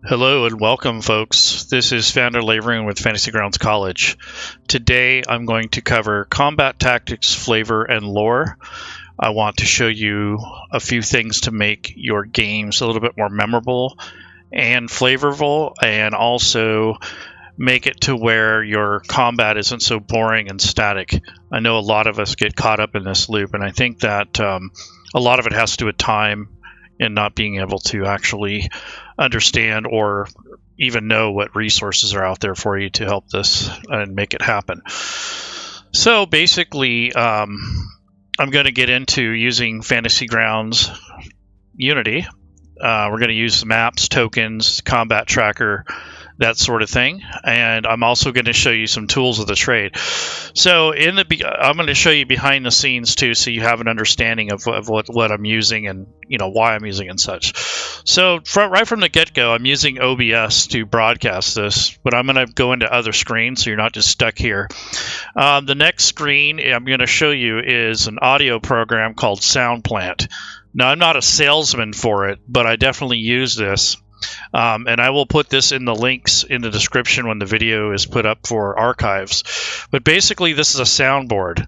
Hello and welcome, folks. This is Founder Laerun with Fantasy Grounds College. Today I'm going to cover combat tactics, flavor, and lore. I want to show you a few things to make your games a little bit more memorable and flavorful, and also make it to where your combat isn't so boring and static. I know a lot of us get caught up in this loop, and I think that a lot of it has to do with time and not being able to actually understand or even know what resources are out there for you to help this and make it happen. So basically, I'm going to get into using Fantasy Grounds Unity. We're going to use maps, tokens, combat tracker, that sort of thing. And I'm also going to show you some tools of the trade. So I'm going to show you behind the scenes too, so you have an understanding of what I'm using and why I'm using and such. So right from the get-go, I'm using OBS to broadcast this, but I'm going to go into other screens so you're not just stuck here. The next screen I'm going to show you is an audio program called Soundplant. Now, I'm not a salesman for it, but I definitely use this. And I will put this in the links in the description when the video is put up for archives. But basically, this is a soundboard.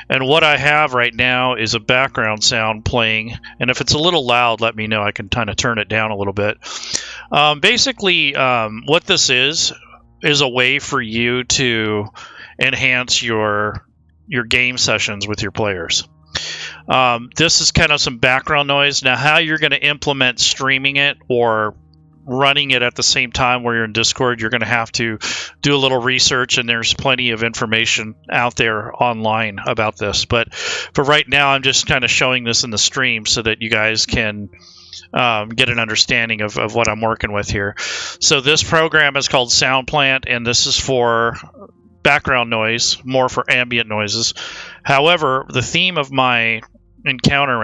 And what I have right now is a background sound playing. And if it's a little loud, let me know. I can kind of turn it down a little bit. Basically, what this is a way for you to enhance your game sessions with your players. This is kind of some background noise. Now, how you're going to implement streaming it or running it at the same time where you're in Discord, you're going to have to do a little research, and there's plenty of information out there online about this. But for right now, I'm just kind of showing this in the stream so that you guys can get an understanding of what I'm working with here. So this program is called Soundplant, and this is for background noise, more for ambient noises. However, the theme of my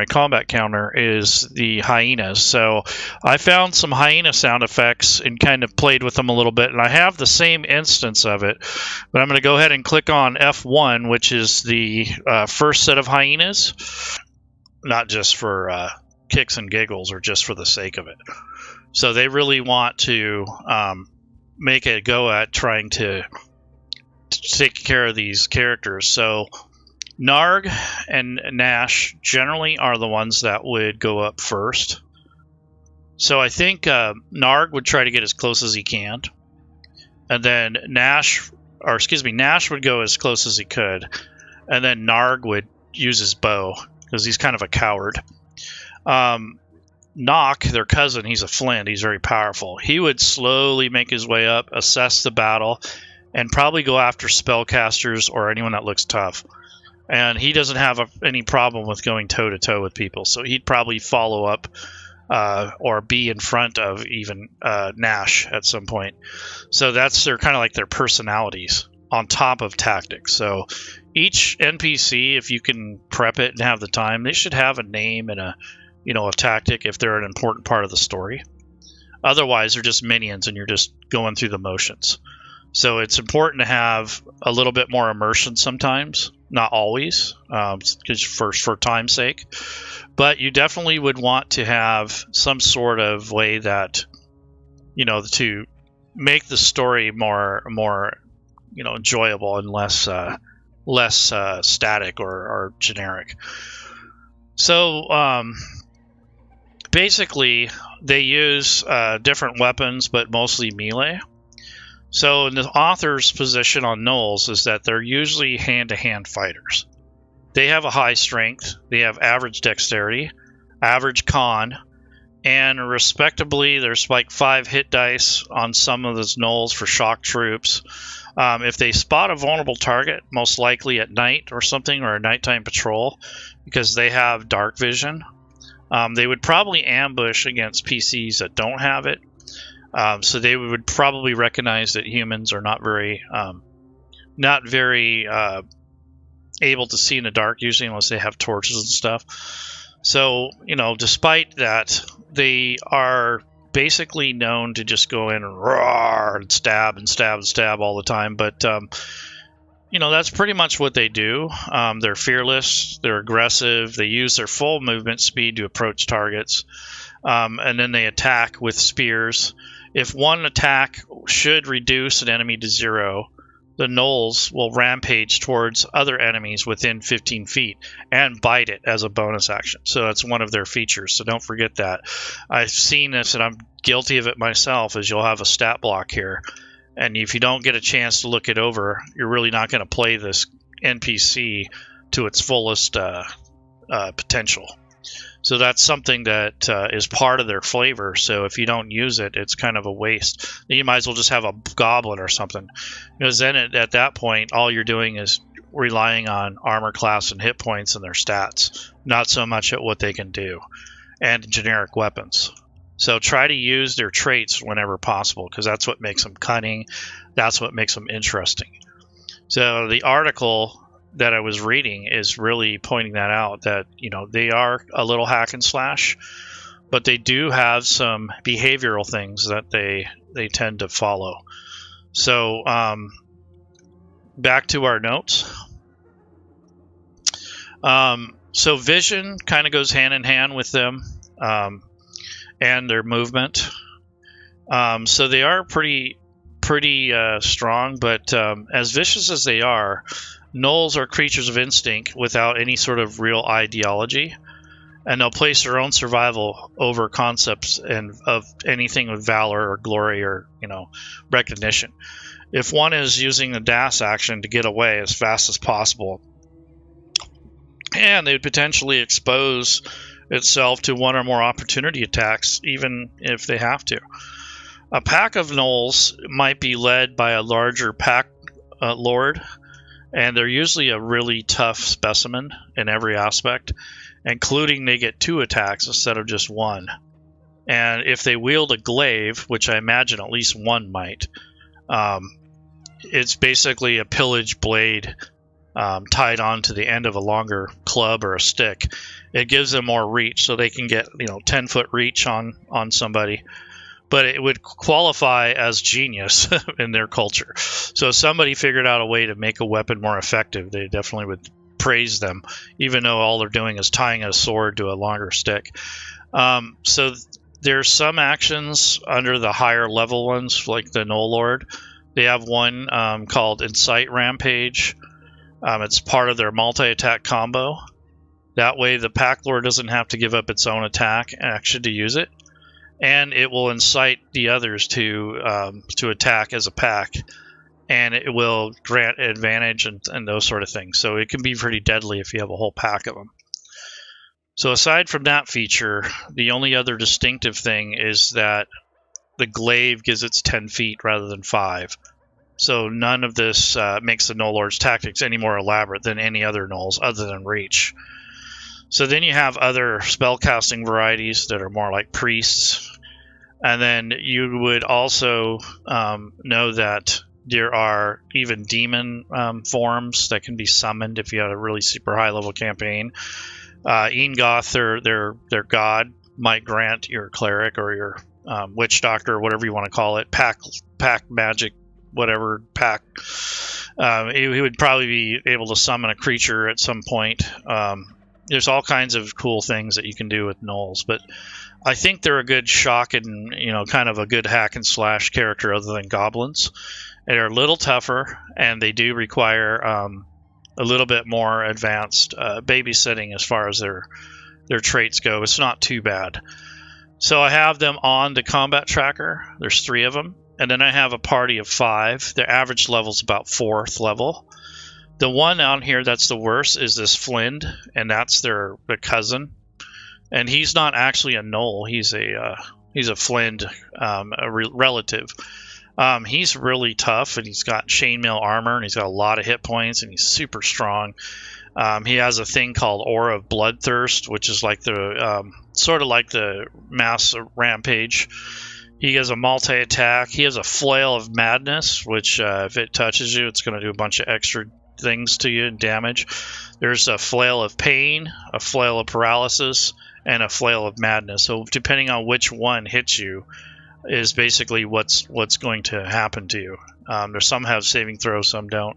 combat counter is the hyenas. So I found some hyena sound effects and kind of played with them a little bit, and I have the same instance of it, but I'm going to go ahead and click on F1, which is the first set of hyenas, not just for kicks and giggles or just for the sake of it. So they really want to make a go at trying to take care of these characters. So Narg and Nash generally are the ones that would go up first. So I think Narg would try to get as close as he can, and then Nash would go as close as he could, and then Narg would use his bow because he's kind of a coward. Nock, their cousin, he's a flint. He's very powerful. He would slowly make his way up, assess the battle, and probably go after spellcasters or anyone that looks tough. And he doesn't have any problem with going toe-to-toe with people, so he'd probably follow up or be in front of even Nash at some point. So that's their kind of like their personalities on top of tactics. So each NPC, if you can prep it and have the time, they should have a name and a tactic if they're an important part of the story. Otherwise, they're just minions and you're just going through the motions. So it's important to have a little bit more immersion sometimes, not always, just for time's sake. But you definitely would want to have some sort of way that, to make the story more enjoyable and less static or generic. So basically, they use different weapons, but mostly melee. So the author's position on Gnolls is that they're usually hand-to-hand fighters. They have a high strength, they have average dexterity, average con, and respectably there's like 5 hit dice on some of those Gnolls for shock troops. If they spot a vulnerable target, most likely at night or something, or a nighttime patrol, because they have dark vision, they would probably ambush against PCs that don't have it. So they would probably recognize that humans are not very able to see in the dark usually, unless they have torches and stuff. So, despite that, they are basically known to just go in and roar and stab and stab and stab all the time. But, that's pretty much what they do. They're fearless, they're aggressive, they use their full movement speed to approach targets, and then they attack with spears. If one attack should reduce an enemy to 0, the gnolls will rampage towards other enemies within 15 feet and bite it as a bonus action. So that's one of their features, so don't forget that. I've seen this, and I'm guilty of it myself, is you'll have a stat block here, and if you don't get a chance to look it over, you're really not going to play this NPC to its fullest potential. So that's something that is part of their flavor. So if you don't use it, it's kind of a waste. You might as well just have a goblin or something, because then at that point, all you're doing is relying on armor class and hit points and their stats, not so much at what they can do, and generic weapons. So try to use their traits whenever possible, because that's what makes them cunning. That's what makes them interesting. So the article that I was reading is really pointing that out, that they are a little hack and slash, but they do have some behavioral things that they tend to follow. So back to our notes. So vision kind of goes hand in hand with them, and their movement. So they are pretty strong, but as vicious as they are, gnolls are creatures of instinct without any sort of real ideology, and they'll place their own survival over concepts and of anything with valor or glory or recognition. If one is using the dash action to get away as fast as possible, and they would potentially expose itself to one or more opportunity attacks, even if they have to. A pack of gnolls might be led by a larger pack lord, and they're usually a really tough specimen in every aspect, including they get 2 attacks instead of just 1. And if they wield a glaive, which I imagine at least one might, it's basically a pillage blade tied onto the end of a longer club or a stick. It gives them more reach, so they can get 10-foot reach on somebody. But it would qualify as genius in their culture. So if somebody figured out a way to make a weapon more effective, they definitely would praise them, even though all they're doing is tying a sword to a longer stick. So there's some actions under the higher level ones, like the Gnoll Lord. They have one called Incite Rampage. It's part of their multi-attack combo. That way the Pack Lord doesn't have to give up its own attack action to use it. And it will incite the others to attack as a pack, and it will grant advantage and those sort of things. So it can be pretty deadly if you have a whole pack of them. So aside from that feature, the only other distinctive thing is that the glaive gives its 10 feet rather than 5. So none of this makes the Gnoll Lord's tactics any more elaborate than any other gnolls other than reach. So then you have other spellcasting varieties that are more like priests. And then you would also know that there are even demon forms that can be summoned if you have a really super high level campaign. Ingoth, their god, might grant your cleric or your witch doctor, or whatever you want to call it, pack magic, whatever pack. He would probably be able to summon a creature at some point. There's all kinds of cool things that you can do with gnolls, but I think they're a good shock and kind of a good hack and slash character other than goblins. They're a little tougher, and they do require a little bit more advanced babysitting as far as their traits go. It's not too bad. So I have them on the combat tracker. There's 3 of them, and then I have a party of 5. Their average level is about 4th level. The one on here that's the worst is this Flind, and that's their cousin. And he's not actually a Gnoll. He's a Flind, relative. He's really tough, and he's got chainmail armor, and he's got a lot of hit points, and he's super strong. He has a thing called Aura of Bloodthirst, which is like the sort of like the mass rampage. He has a multi-attack. He has a Flail of Madness, which if it touches you, it's going to do a bunch of extra things to you and damage. There's a Flail of Pain, a Flail of Paralysis, and a Flail of Madness. So depending on which one hits you is basically what's going to happen to you. There's some have saving throws, some don't.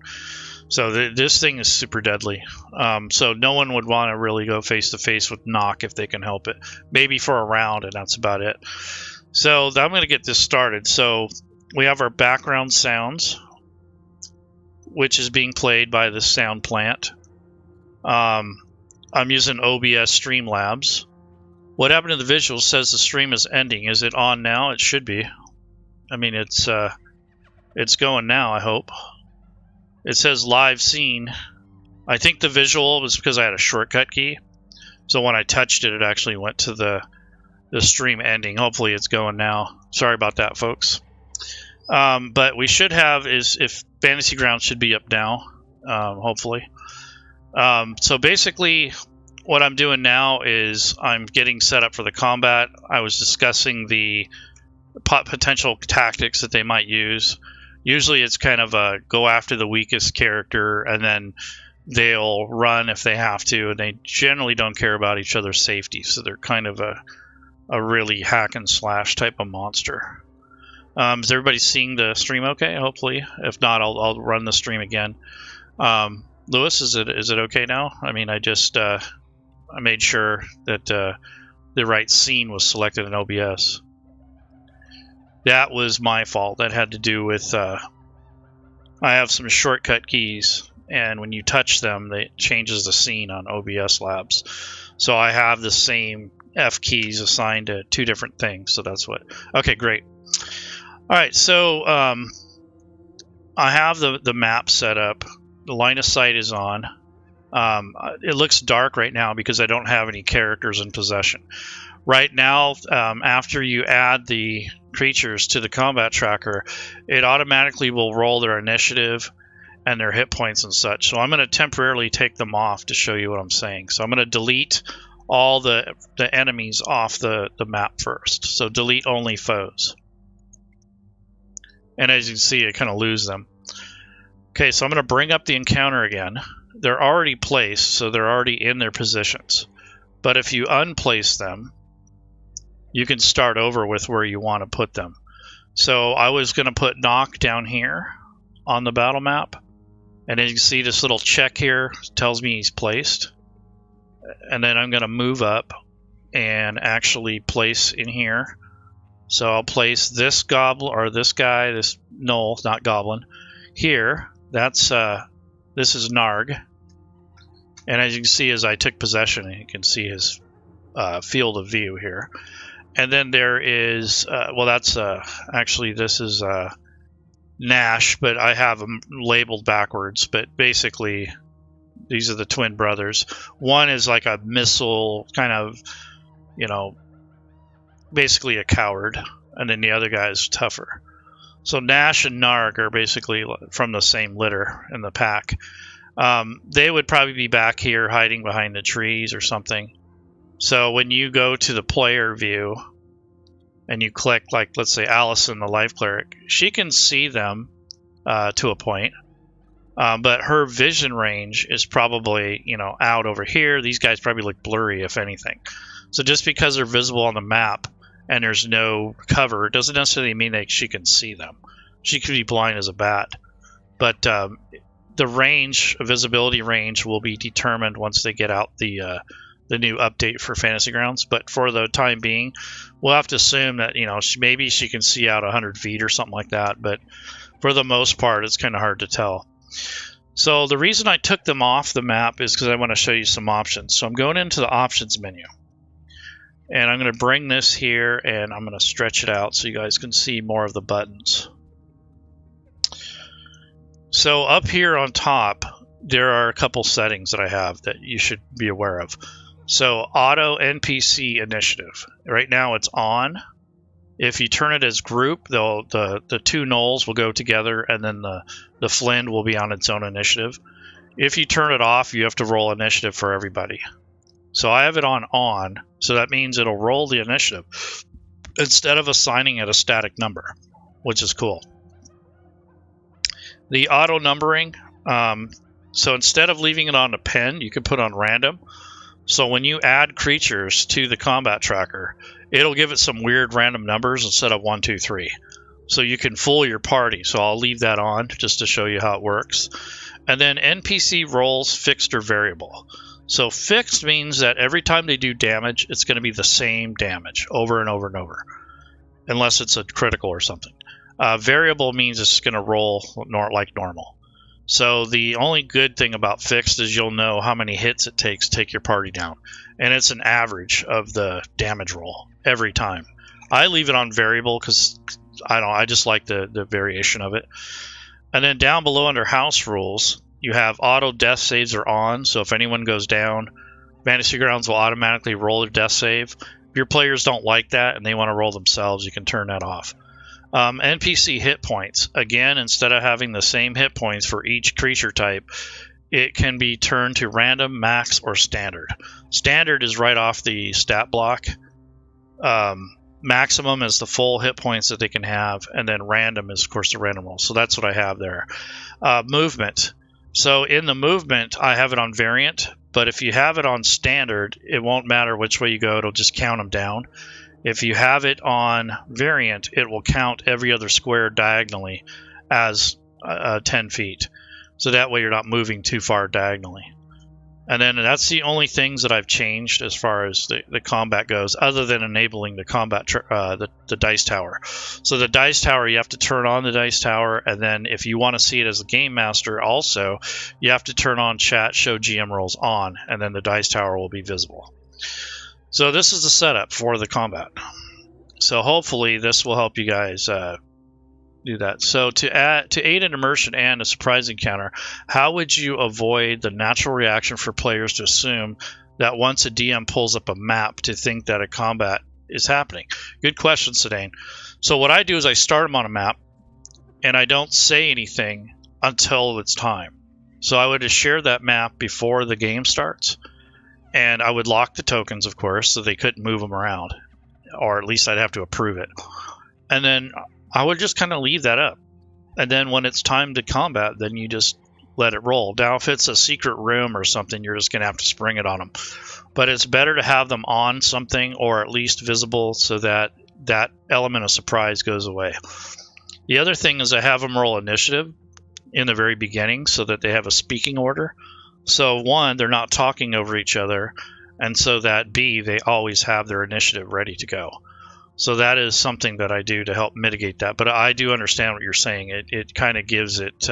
So this thing is super deadly. So no one would want to really go face to face with Knock if they can help it. Maybe for a round, and that's about it. So I'm going to get this started. So we have our background sounds, which is being played by the Soundplant. I'm using OBS Streamlabs. What happened to the visual says the stream is ending. Is it on now? It should be. I mean, it's going now, I hope. It says live scene. I think the visual was because I had a shortcut key. So when I touched it, it actually went to the stream ending. Hopefully it's going now. Sorry about that, folks. But we should have if Fantasy Grounds should be up now, hopefully. So basically, what I'm doing now is I'm getting set up for the combat. I was discussing the potential tactics that they might use. Usually it's kind of a go after the weakest character, and then they'll run if they have to, and they generally don't care about each other's safety, so they're kind of a really hack and slash type of monster. Is everybody seeing the stream okay? Hopefully. If not, I'll run the stream again. Lewis, is it okay now? I mean, I just I made sure that the right scene was selected in OBS. That was my fault. That had to do with I have some shortcut keys, and when you touch them, it changes the scene on OBS Labs. So I have the same F keys assigned to two different things. So that's what. Okay, great. All right, so I have the map set up. The line of sight is on. It looks dark right now because I don't have any characters in possession. Right now, after you add the creatures to the combat tracker, it automatically will roll their initiative and their hit points and such. So I'm going to temporarily take them off to show you what I'm saying. So I'm going to delete all the enemies off the map first. So delete only foes. And as you can see, I kind of lose them. Okay, so I'm going to bring up the encounter again. They're already placed, so they're already in their positions. But if you unplace them, you can start over with where you want to put them. So I was going to put Knock down here on the battle map. And as you can see, this little check here tells me he's placed. And then I'm going to move up and actually place in here. So I'll place this goblin, or this guy, this Gnoll, not goblin, here. That's this is Narg. And as you can see, as I took possession, you can see his field of view here. And then there is, well, that's actually, this is Nash, but I have them labeled backwards. But basically, these are the twin brothers. One is like a missile, kind of, you know, basically a coward. And then the other guy is tougher. So Nash and Narg are basically from the same litter in the pack. They would probably be back here hiding behind the trees or something. So when you go to the player view and you click, like, let's say Allison, the life cleric, she can see them to a point. But her vision range is probably, you know, out over here. These guys probably look blurry, if anything. So just because they're visible on the map and there's no cover, it doesn't necessarily mean that she can see them. She could be blind as a bat. But the range, visibility range, will be determined once they get out the new update for Fantasy Grounds. But for the time being, we'll have to assume that, you know, maybe she can see out 100 feet or something like that. But for the most part, it's kind of hard to tell. So the reason I took them off the map is because I want to show you some options. So I'm going into the options menu. And I'm going to bring this here, and I'm going to stretch it out so you guys can see more of the buttons. So up here on top, there are a couple settings that I have that you should be aware of. So auto NPC initiative. Right now it's on. If you turn it as group, the two Gnolls will go together, and then the Flynn will be on its own initiative. If you turn it off, you have to roll initiative for everybody. So I have it on, so that means it'll roll the initiative instead of assigning it a static number, which is cool. The auto numbering, so instead of leaving it on a pen, you can put on random. So when you add creatures to the combat tracker, it'll give it some weird random numbers instead of 1, 2, 3. So you can fool your party. So I'll leave that on just to show you how it works. And then NPC rolls fixed or variable. So fixed means that every time they do damage, it's going to be the same damage over and over and over. unless it's a critical or something. Variable means it's going to roll like normal. So the only good thing about fixed is you'll know how many hits it takes to take your party down. And it's an average of the damage roll every time. I leave it on variable because I just like the variation of it. And then down below under house rules, you have auto death saves are on. So if anyone goes down, Fantasy Grounds will automatically roll their death save. If your players don't like that and they want to roll themselves, you can turn that off. NPC hit points. Again, instead of having the same hit points for each creature type, it can be turned to random, max, or standard. Standard is right off the stat block. Maximum is the full hit points that they can have, and then random is, of course, the random roll. So that's what I have there. Movement. So in the movement, I have it on variant, but if you have it on standard, it won't matter which way you go. It'll just count them down. If you have it on variant, it will count every other square diagonally as 10 feet. So that way you're not moving too far diagonally. And then that's the only things that I've changed as far as the combat goes, other than enabling the combat, the dice tower. So the dice tower, you have to turn on the dice tower, and then if you want to see it as a game master also, you have to turn on chat, show GM rolls on, and then the dice tower will be visible. So this is the setup for the combat. So hopefully this will help you guys do that. So to aid in immersion and a surprise encounter, how would you avoid the natural reaction for players to assume that once a DM pulls up a map to think that a combat is happening? Good question, Sedaine. So what I do is I start them on a map, and I don't say anything until it's time. So I would just share that map before the game starts. And I would lock the tokens, of course, so they couldn't move them around. Or at least I'd have to approve it. And then I would just kind of leave that up. And then when it's time to combat, then you just let it roll. Now, if it's a secret room or something, you're just going to have to spring it on them. But it's better to have them on something or at least visible so that that element of surprise goes away. The other thing is I have them roll initiative in the very beginning so that they have a speaking order. So one, they're not talking over each other, and so that B, they always have their initiative ready to go. So that is something that I do to help mitigate that. But I do understand what you're saying. It kind of gives it,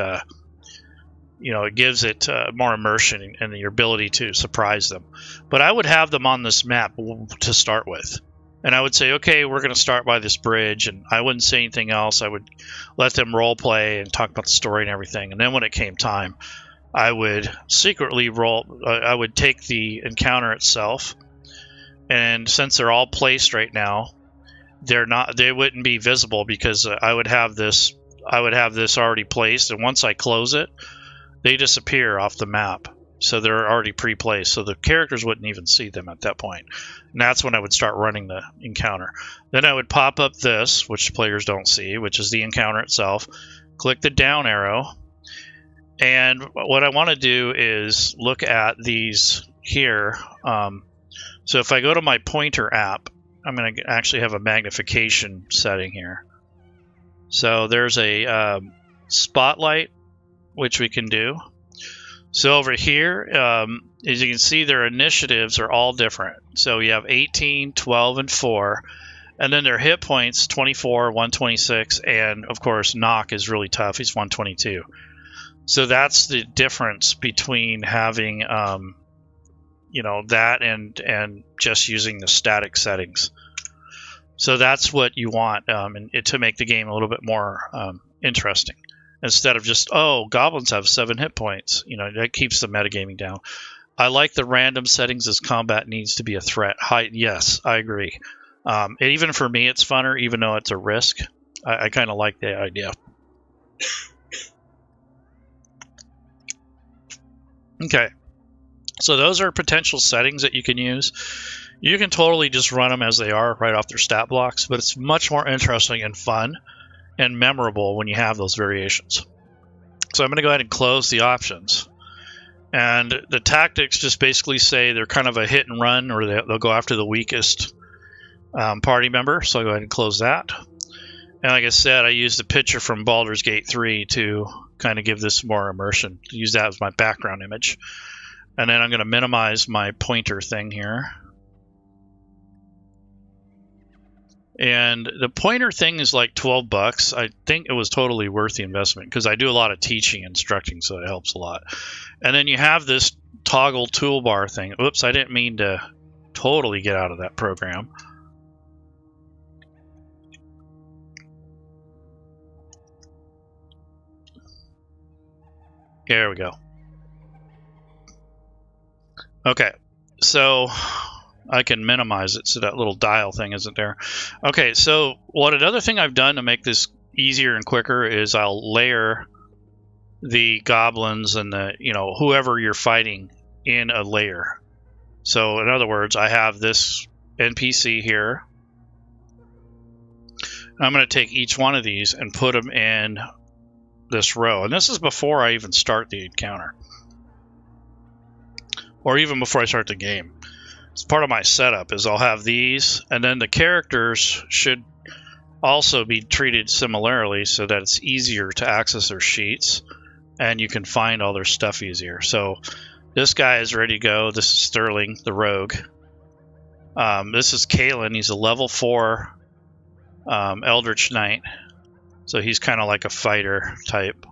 it gives it more immersion and the ability to surprise them. But I would have them on this map to start with. And I would say, okay, we're going to start by this bridge, and I wouldn't say anything else. I would let them role play and talk about the story and everything. And then when it came time, I would secretly roll. I would take the encounter itself, and since they're all placed right now, they wouldn't be visible because I would have this already placed, and once I close it, they disappear off the map. So they're already pre-placed, so the characters wouldn't even see them at that point. And that's when I would start running the encounter. Then I would pop up this, which players don't see, which is the encounter itself. Click the down arrow. And what I want to do is look at these here. So if I go to my pointer app, I'm going to actually have a magnification setting here. So there's a spotlight, which we can do. So over here, as you can see, their initiatives are all different. So you have 18, 12, and 4. And then their hit points, 24, 126, and of course, knock is really tough. He's 122. So that's the difference between having, that and just using the static settings. So that's what you want to make the game a little bit more interesting. Instead of just, goblins have 7 hit points. That keeps the metagaming down. I like the random settings as combat needs to be a threat. Yes, I agree. Even for me, it's funner, even though it's a risk. I kind of like the idea. Okay, so those are potential settings that you can use. You can totally just run them as they are right off their stat blocks, but it's much more interesting and fun and memorable when you have those variations. So I'm going to go ahead and close the options. And the tactics just basically say they're kind of a hit and run, or they'll go after the weakest party member. So I'll go ahead and close that. And like I said, I used the picture from Baldur's Gate 3 to kind of give this more immersion. Use that as my background image. And then I'm going to minimize my pointer thing here. And the pointer thing is like 12 bucks. I think it was totally worth the investment because I do a lot of teaching and instructing, so it helps a lot. And then you have this toggle toolbar thing. Oops, I didn't mean to totally get out of that program. There we go. Okay, so I can minimize it so that little dial thing isn't there. Okay, so another thing I've done to make this easier and quicker is I'll layer the goblins and the, whoever you're fighting in a layer. So in other words, I have this NPC here. I'm going to take each one of these and put them in this row. And this is before I even start the encounter. Or even before I start the game. It's part of my setup is I'll have these, and then the characters should also be treated similarly so that it's easier to access their sheets and you can find all their stuff easier. So this guy is ready to go. This is Sterling, the rogue. This is Kalen. He's a level 4 Eldritch Knight. So he's kind of like a fighter type.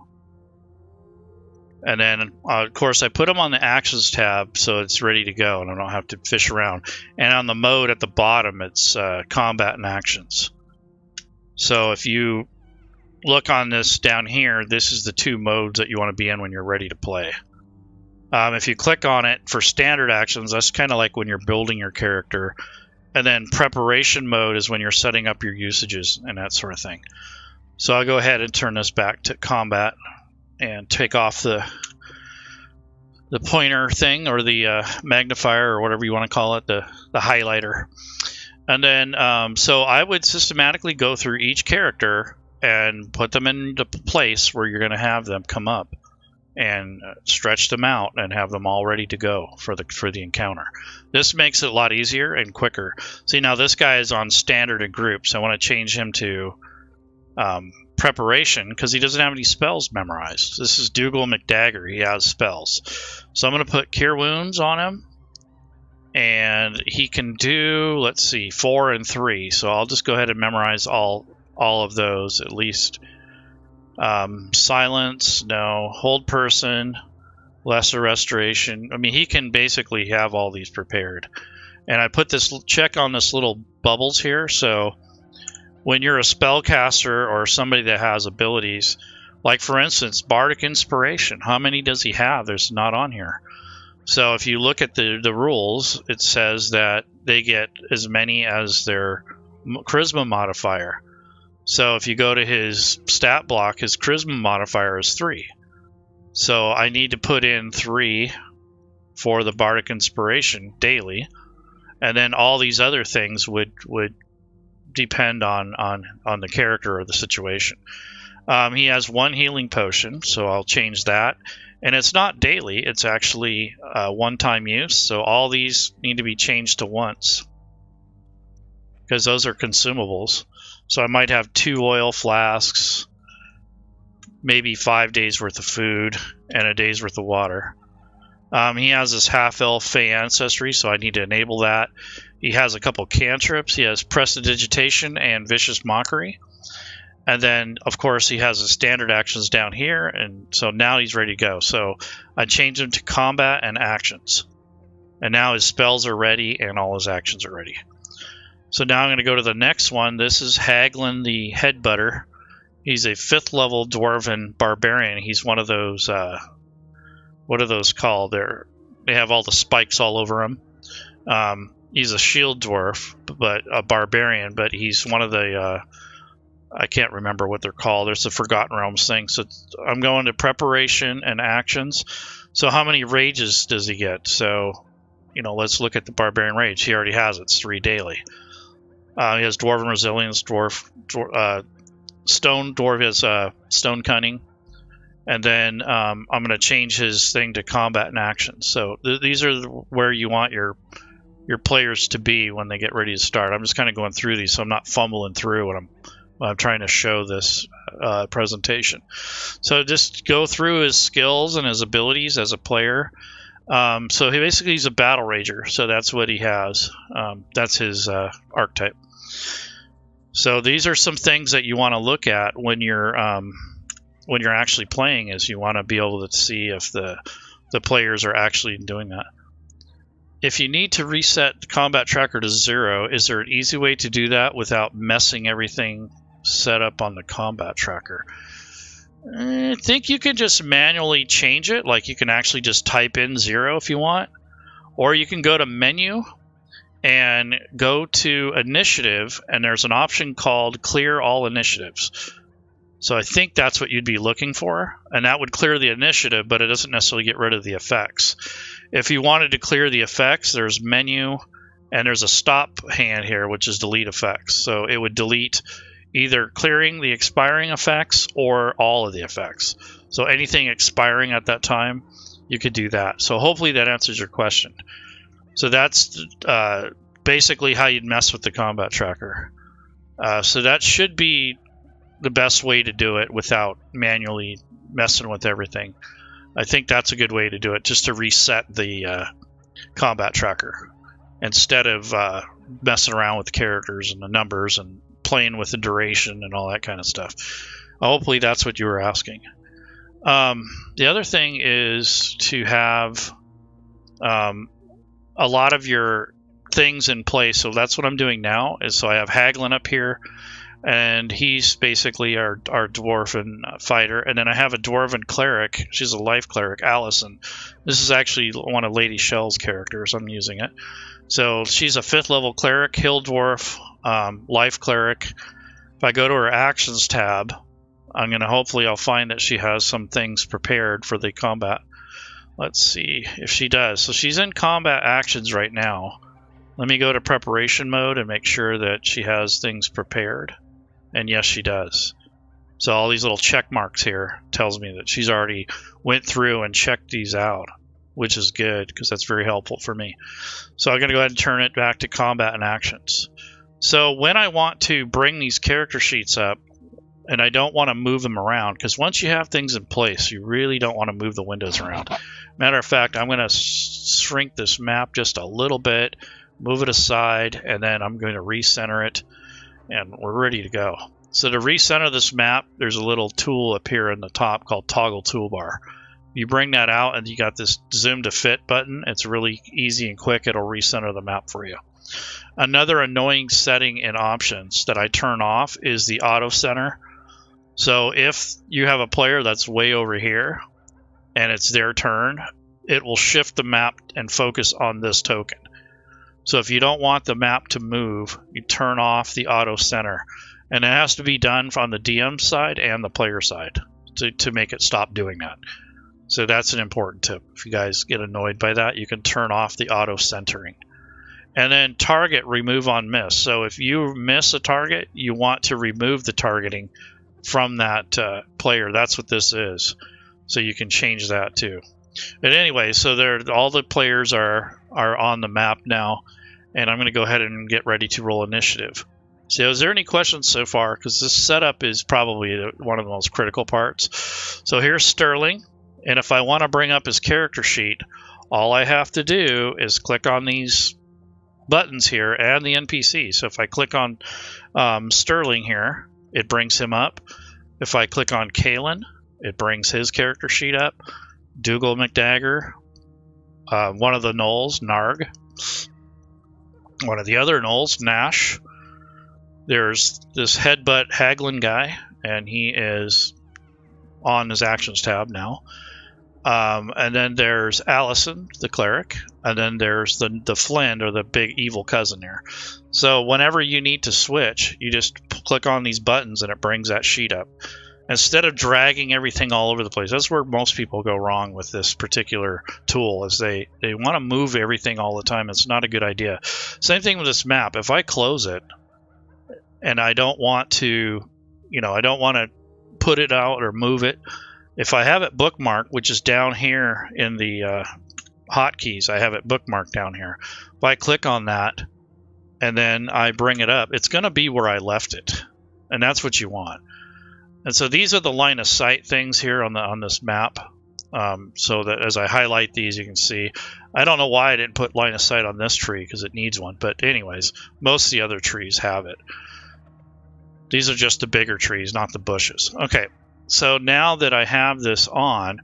And then, of course, I put them on the Actions tab so it's ready to go and I don't have to fish around. And on the mode at the bottom, it's Combat and Actions. So if you look on this down here, this is the 2 modes that you want to be in when you're ready to play. If you click on it for Standard Actions, that's kind of like when you're building your character. And then Preparation mode is when you're setting up your usages and that sort of thing. So I'll go ahead and turn this back to Combat and take off the pointer thing or the magnifier or whatever you want to call it, the highlighter. And then so I would systematically go through each character and put them into place where you're going to have them come up and stretch them out and have them all ready to go for the encounter. This makes it a lot easier and quicker. See, now this guy is on standard and groups. I want to change him to Preparation because he doesn't have any spells memorized. This is Dougal McDagger. He has spells. So I'm going to put Cure Wounds on him. And he can do, let's see, 4 and 3. So I'll just go ahead and memorize all of those at least. Silence, no. Hold Person, Lesser Restoration. I mean, he can basically have all these prepared. And I put this check on this little bubbles here. So when you're a spellcaster or somebody that has abilities, like for instance, Bardic Inspiration, how many does he have? There's not on here. So if you look at the rules, it says that they get as many as their Charisma modifier. So if you go to his stat block, his Charisma modifier is 3. So I need to put in 3 for the Bardic Inspiration daily. And then all these other things would depend on the character or the situation. He has 1 healing potion, so I'll change that. And it's not daily, it's actually one-time use, so all these need to be changed to once because those are consumables. So I might have 2 oil flasks, maybe 5 days worth of food, and a day's worth of water. He has this half-elf Fey ancestry, so I need to enable that. He has a couple cantrips. He has Prestidigitation and Vicious Mockery. And then, of course, he has his standard actions down here, and so now he's ready to go. So I changed him to Combat and Actions. And now his spells are ready and all his actions are ready. So now I'm going to go to the next one. This is Haglin the Headbutter. He's a 5th level Dwarven Barbarian. He's one of those, what are those called? They have all the spikes all over him. He's a shield dwarf, but a barbarian, but he's one of the... I can't remember what they're called. There's the Forgotten Realms thing. So I'm going to Preparation and Actions. So how many rages does he get? So, let's look at the Barbarian Rage. He already has it. It's 3 daily. He has Dwarven Resilience, Stone Dwarf has Stone Cunning. And then I'm going to change his thing to Combat and Actions. So these are where you want your players to be when they get ready to start. I'm just kind of going through these so I'm not fumbling through when I'm trying to show this presentation. So just go through his skills and his abilities as a player. So he's a battle rager, so that's what he has. That's his archetype. So these are some things that you want to look at when you're actually playing, is you want to be able to see if the players are actually doing that. If you need to reset the combat tracker to 0, is there an easy way to do that without messing everything set up on the combat tracker? I think you can just manually change it. Like, you can actually just type in 0 if you want, or you can go to menu and go to initiative, and there's an option called clear all initiatives. So I think that's what you'd be looking for, and that would clear the initiative, but it doesn't necessarily get rid of the effects. If you wanted to clear the effects, there's menu, and there's a stop hand here, which is delete effects. So it would delete either clearing the expiring effects or all of the effects. So anything expiring at that time, you could do that. So hopefully that answers your question. So that's basically how you'd mess with the combat tracker. So that should be the best way to do it without manually messing with everything. I think that's a good way to do it, just to reset the combat tracker instead of messing around with the characters and the numbers and playing with the duration and all that kind of stuff. Hopefully that's what you were asking. The other thing is to have a lot of your things in place. So that's what I'm doing now. So I have Haglin up here, and he's basically our dwarven fighter. And then I have a dwarven cleric. She's a life cleric, Allison. This is actually one of Lady Shell's characters. I'm using it. So she's a 5th level cleric, hill dwarf, life cleric. If I go to her actions tab, hopefully I'll find that she has some things prepared for the combat. Let's see if she does. So she's in combat actions right now. Let me go to preparation mode and make sure that she has things prepared. And yes, she does. So all these little check marks here tells me that she's already went through and checked these out, which is good because that's very helpful for me. So I'm going to go ahead and turn it back to combat and actions. So when I want to bring these character sheets up, and I don't want to move them around, because once you have things in place, you really don't want to move the windows around. Matter of fact, I'm going to shrink this map just a little bit, move it aside, and then I'm going to recenter it, and we're ready to go. So to recenter this map, there's a little tool up here in the top called Toggle Toolbar. You bring that out, and you got this Zoom to Fit button. It's really easy and quick. It'll recenter the map for you. Another annoying setting in options that I turn off is the auto center. So if you have a player that's way over here and it's their turn, it will shift the map and focus on this token. So if you don't want the map to move, you turn off the auto center. And it has to be done on the DM side and the player side to make it stop doing that. So that's an important tip. If you guys get annoyed by that, you can turn off the auto centering. And then target remove on miss. So if you miss a target, you want to remove the targeting from that player. That's what this is. So you can change that too. But anyway, so all the players are on the map now, and I'm going to go ahead and get ready to roll initiative. So is there any questions so far? Because this setup is probably one of the most critical parts. So here's Sterling, and if I want to bring up his character sheet, all I have to do is click on these buttons here and the NPC. So if I click on Sterling here, it brings him up. If I click on Kalen, it brings his character sheet up. Dougal McDagger, one of the Gnolls, Narg. One of the other Gnolls, Nash. There's this Headbutt Haglin guy, and he is on his actions tab now. And then there's Allison, the cleric, and then there's the Flynn, or the big evil cousin there. So whenever you need to switch, you just click on these buttons and it brings that sheet up. Instead of dragging everything all over the place, that's where most people go wrong with this particular tool, is they want to move everything all the time. It's not a good idea. Same thing with this map. If I close it and I don't want to, I don't want to put it out or move it, if I have it bookmarked, which is down here in the hotkeys, I have it bookmarked down here. If I click on that and then I bring it up, it's going to be where I left it, and that's what you want. And so these are the line of sight things here on this map. So that as I highlight these, you can see. I don't know why I didn't put line of sight on this tree, because it needs one. But anyways, most of the other trees have it. These are just the bigger trees, not the bushes. Okay, so now that I have this on,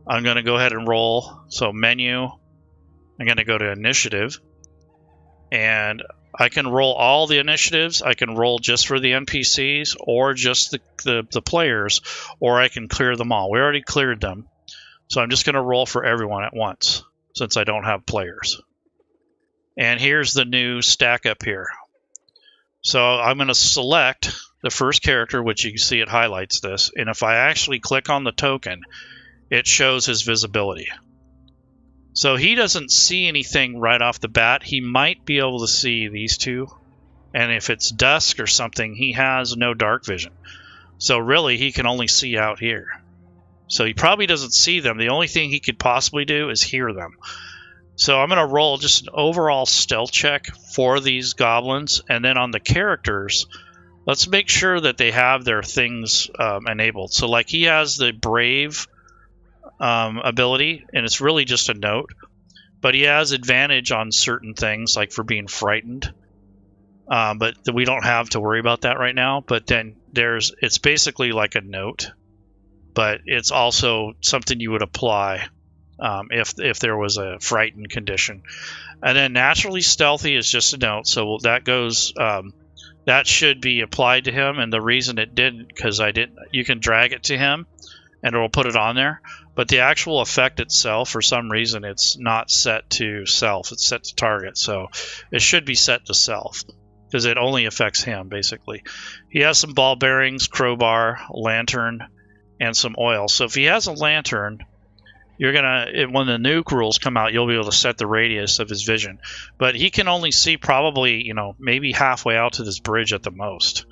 I'm going to go ahead and roll. So menu, I'm going to go to initiative, and I can roll all the initiatives. I can roll just for the NPCs or just the players, or I can clear them all. We already cleared them, so I'm just going to roll for everyone at once since I don't have players. And here's the new stack up here. So I'm going to select the first character, which you can see it highlights this, and if I actually click on the token, it shows his visibility. So he doesn't see anything right off the bat. He might be able to see these two, and if it's dusk or something, he has no dark vision. So really, he can only see out here. So he probably doesn't see them. The only thing he could possibly do is hear them. So I'm going to roll just an overall stealth check for these goblins, and then on the characters, let's make sure that they have their things enabled. So like he has the brave ability, and it's really just a note, but he has advantage on certain things, like for being frightened. But we don't have to worry about that right now. But then it's basically like a note, but it's also something you would apply if there was a frightened condition. And then naturally stealthy is just a note, so that goes that should be applied to him. And the reason it didn't, because you can drag it to him and it will put it on there, but the actual effect itself, for some reason, it's not set to self, it's set to target. So it should be set to self because it only affects him basically. He has some ball bearings, crowbar, lantern, and some oil. So if he has a lantern, you're gonna, when the nuke rules come out, you'll be able to set the radius of his vision. But he can only see probably, maybe halfway out to this bridge at the most.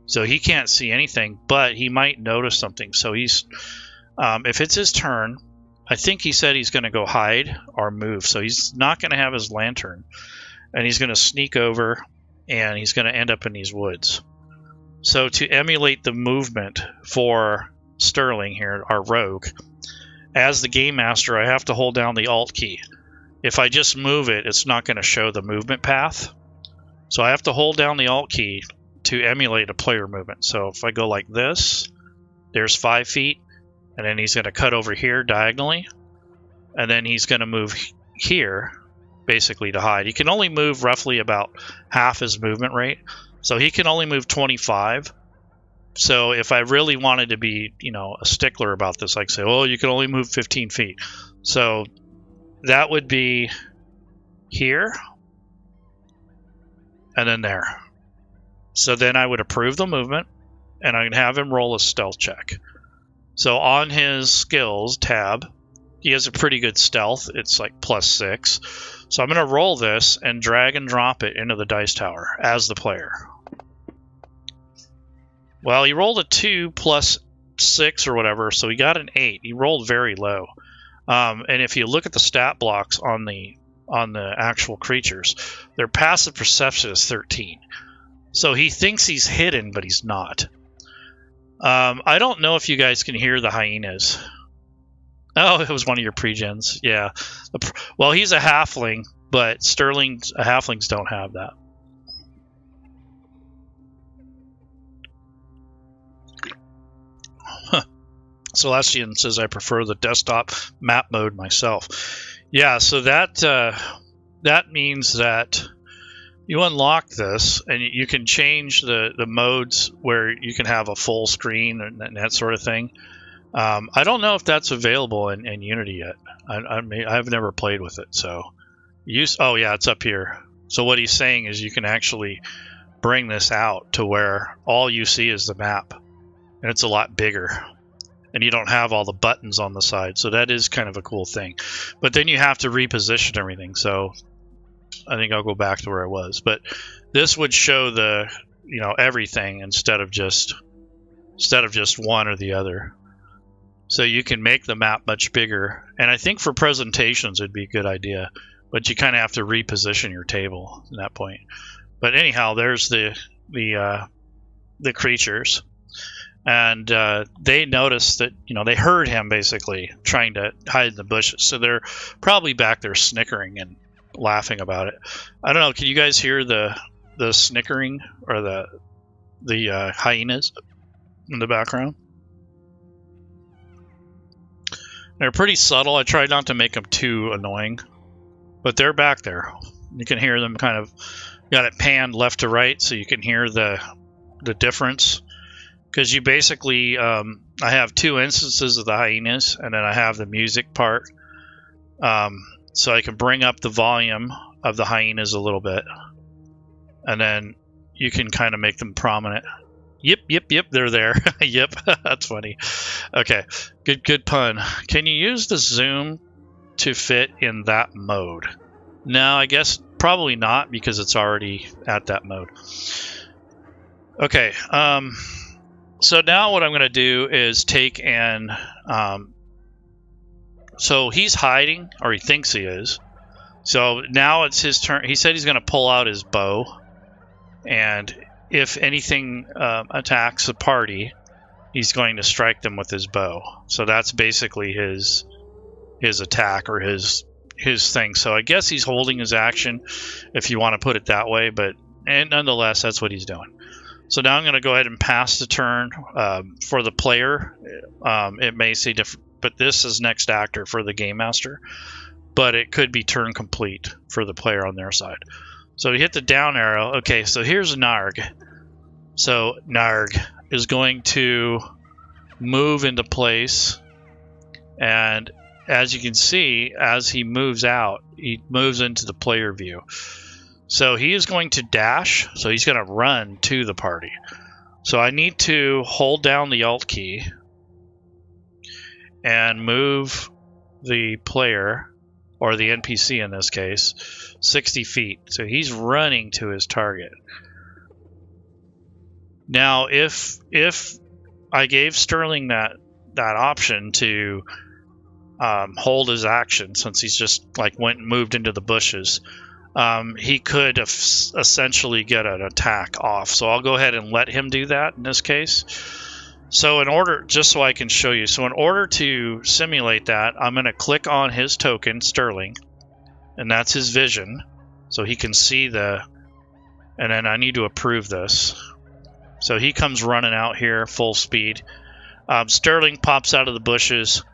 So he can't see anything, but he might notice something. So he's, if it's his turn, I think he said he's going to go hide or move. So he's not going to have his lantern, and he's going to sneak over, and he's going to end up in these woods. So to emulate the movement for Sterling here, our rogue, as the game master, I have to hold down the Alt key. If I just move it, it's not going to show the movement path. So I have to hold down the Alt key to emulate a player movement. So if I go like this, there's 5 feet, and then he's going to cut over here diagonally, and then he's going to move here basically to hide. He can only move roughly about half his movement rate, so he can only move 25. So if I really wanted to be, a stickler about this, I could say, well, you can only move 15 feet. So that would be here and then there. So then I would approve the movement, and I can have him roll a stealth check. So on his skills tab, he has a pretty good stealth. It's like +6. So I'm going to roll this and drag and drop it into the dice tower as the player. Well, he rolled a 2 + 6 or whatever, so he got an 8. He rolled very low. And if you look at the stat blocks on the actual creatures, their passive perception is 13. So he thinks he's hidden, but he's not. I don't know if you guys can hear the hyenas. Oh, it was one of your pre-gens. Yeah. Well, he's a halfling, but halflings don't have that. Celestian says, I prefer the desktop map mode myself. Yeah, so that means that you unlock this, and you can change the modes where you can have a full screen and that sort of thing. I don't know if that's available in Unity yet. I've never played with it. So, oh yeah, it's up here. So what he's saying is you can actually bring this out to where all you see is the map, and it's a lot bigger. And you don't have all the buttons on the side, so that is kind of a cool thing. But then you have to reposition everything, so I think I'll go back to where I was. But this would show the, everything instead of just one or the other. So you can make the map much bigger, and I think for presentations it'd be a good idea. But you kind of have to reposition your table at that point. But anyhow, there's the creatures. And they noticed that, they heard him basically trying to hide in the bushes. So they're probably back there snickering and laughing about it. I don't know. Can you guys hear the snickering or the hyenas in the background. They're pretty subtle. I tried not to make them too annoying, but they're back there. You can hear them kind of, got it panned left to right so you can hear the difference. Because you basically, I have two instances of the hyenas, and then I have the music part. So I can bring up the volume of the hyenas a little bit, and then you can kind of make them prominent. Yep, they're there. Yep, that's funny. Okay, good pun. Can you use the zoom to fit in that mode? No, I guess probably not, because it's already at that mode. Okay, so now what I'm going to do is take and... so he's hiding, or he thinks he is. So now it's his turn. He said he's going to pull out his bow, and if anything attacks the party, he's going to strike them with his bow. So that's basically his attack, or his thing. So I guess he's holding his action, if you want to put it that way, but nonetheless, that's what he's doing. So now I'm going to go ahead and pass the turn for the player. It may say different, but this is next actor for the game master, but it could be turn complete for the player on their side. So we hit the down arrow. Okay, so here's Narg. So Narg is going to move into place, and as you can see, as he moves out, he moves into the player view. So he is going to dash, so he's going to run to the party. So I need to hold down the Alt key and move the player, or the NPC in this case, 60 feet. So he's running to his target. Now, if I gave Sterling that option to hold his action, since he's just like went and moved into the bushes, he could essentially get an attack off. So I'll go ahead and let him do that in this case. So in order, just so I can show you, so in order to simulate that, I'm going to click on his token, Sterling, and that's his vision, so he can see the, and then I need to approve this. So he comes running out here, full speed. Sterling pops out of the bushes.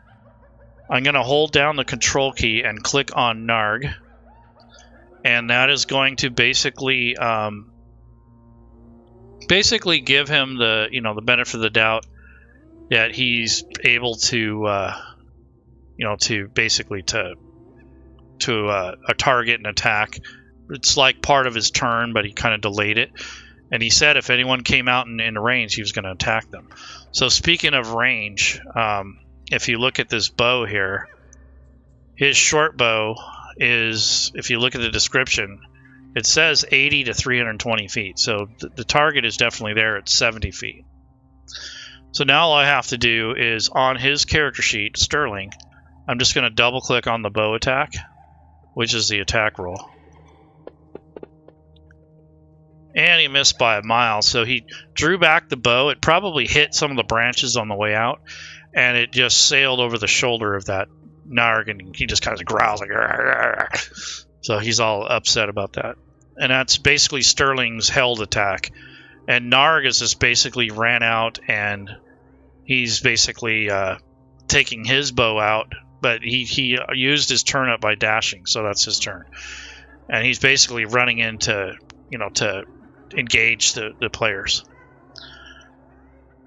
I'm going to hold down the control key and click on Narg, and that is going to basically give him the, the benefit of the doubt that he's able to to basically to a target and attack. It's like part of his turn, but he kind of delayed it, and he said if anyone came out in range, he was going to attack them. So speaking of range, if you look at this bow here, his short bow is, if you look at the description, it says 80 to 320 feet. So the target is definitely there at 70 feet. So now all I have to do is, on his character sheet, Sterling, I'm just going to double click on the bow attack, which is the attack roll. And he missed by a mile. So he drew back the bow. It probably hit some of the branches on the way out, and it just sailed over the shoulder of that Narg, and he just kind of growls like, "Argh." So he's all upset about that. And that's basically Sterling's held attack. And Narg is just basically ran out, and he's basically taking his bow out, but he used his turn up by dashing, so that's his turn. And he's basically running in to engage the players.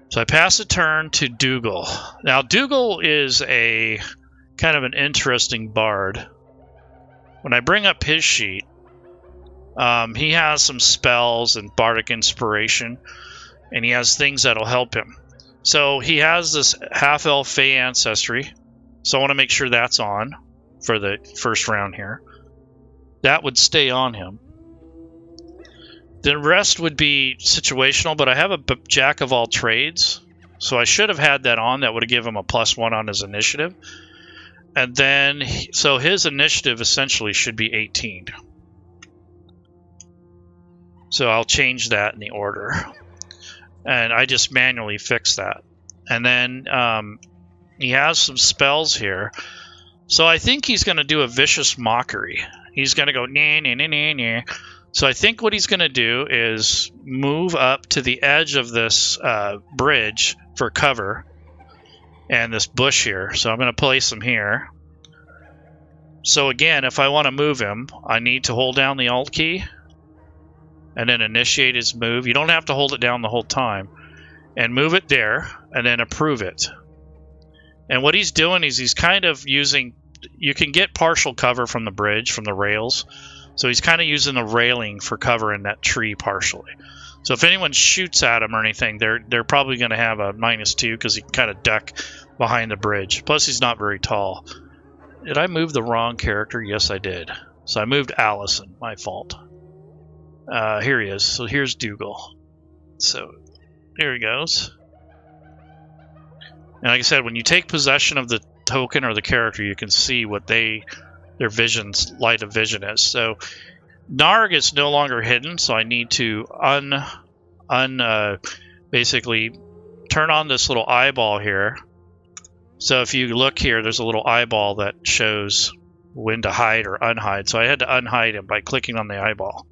So I pass the turn to Dougal. Now Dougal is a kind of an interesting bard. When I bring up his sheet, he has some spells and bardic inspiration, and he has things that'll help him. So he has this half-elf fey ancestry, so I want to make sure that's on for the first round here. That would stay on him. The rest would be situational, but I have a jack of all trades, so I should have had that on. That would have given him a +1 on his initiative. And then, so his initiative essentially should be 18. So I'll change that in the order. And I just manually fix that. And then he has some spells here. So I think he's going to do a vicious mockery. He's going to go, nah, nah, nah, nah, nah. So I think what he's going to do is move up to the edge of this bridge for cover and this bush here. So I'm going to place him here. So again, if I want to move him, I need to hold down the Alt key and then initiate his move. You don't have to hold it down the whole time. And move it there and then approve it. And what he's doing is he's kind of using, you can get partial cover from the bridge, from the rails. So he's kind of using the railing for cover in that tree partially. So if anyone shoots at him or anything, they're probably going to have a -2 because he can kind of duck behind the bridge. Plus he's not very tall. Did I move the wrong character? Yes, I did. So I moved Allison. My fault. Here he is. So here's Dougal. So here he goes. And like I said, when you take possession of the token or the character, you can see what their vision's light of vision is. So Narg is no longer hidden, so I need to basically turn on this little eyeball here. So if you look here, there's a little eyeball that shows when to hide or unhide. So I had to unhide him by clicking on the eyeball.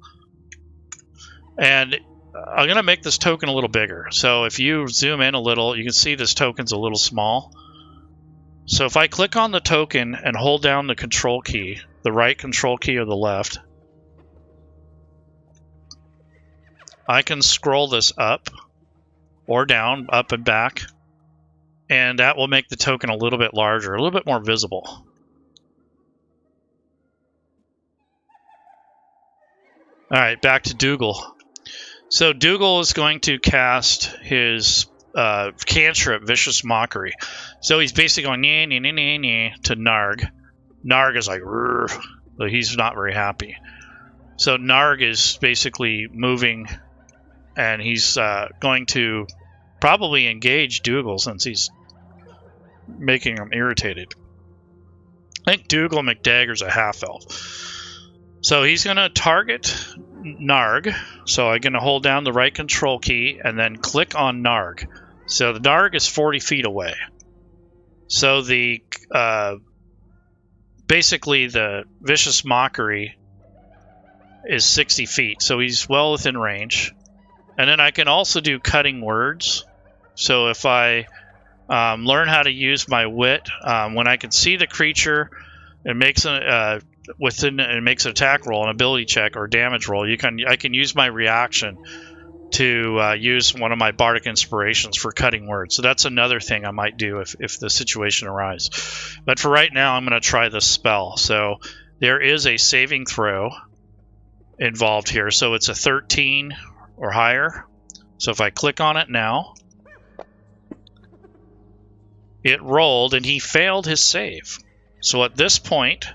And I'm going to make this token a little bigger. So if you zoom in a little, you can see this token's a little small. So if I click on the token and hold down the control key, the right control key or the left, I can scroll this up or down, up and back, and that will make the token a little bit larger, a little bit more visible. All right, back to Dougal. So Dougal is going to cast his cantrip, Vicious Mockery. So he's basically going nah, nah, nah, nah, nah, to Narg. Narg is like, but he's not very happy. So Narg is basically moving, and he's going to probably engage Dougal since he's making him irritated. I think Dougal McDagger's a half-elf. So he's going to target Narg. So I'm going to hold down the right control key and then click on Narg. So the Narg is 40 feet away. So the basically the Vicious Mockery is 60 feet. So he's well within range. And then I can also do Cutting Words. So if I learn how to use my wit, when I can see the creature, it makes it makes an attack roll, an ability check, or damage roll. I can use my reaction to use one of my bardic inspirations for Cutting Words. So that's another thing I might do if the situation arises. But for right now, I'm going to try this spell. So there is a saving throw involved here. So it's a 13 or higher. So if I click on it now, it rolled and he failed his save. So at this point,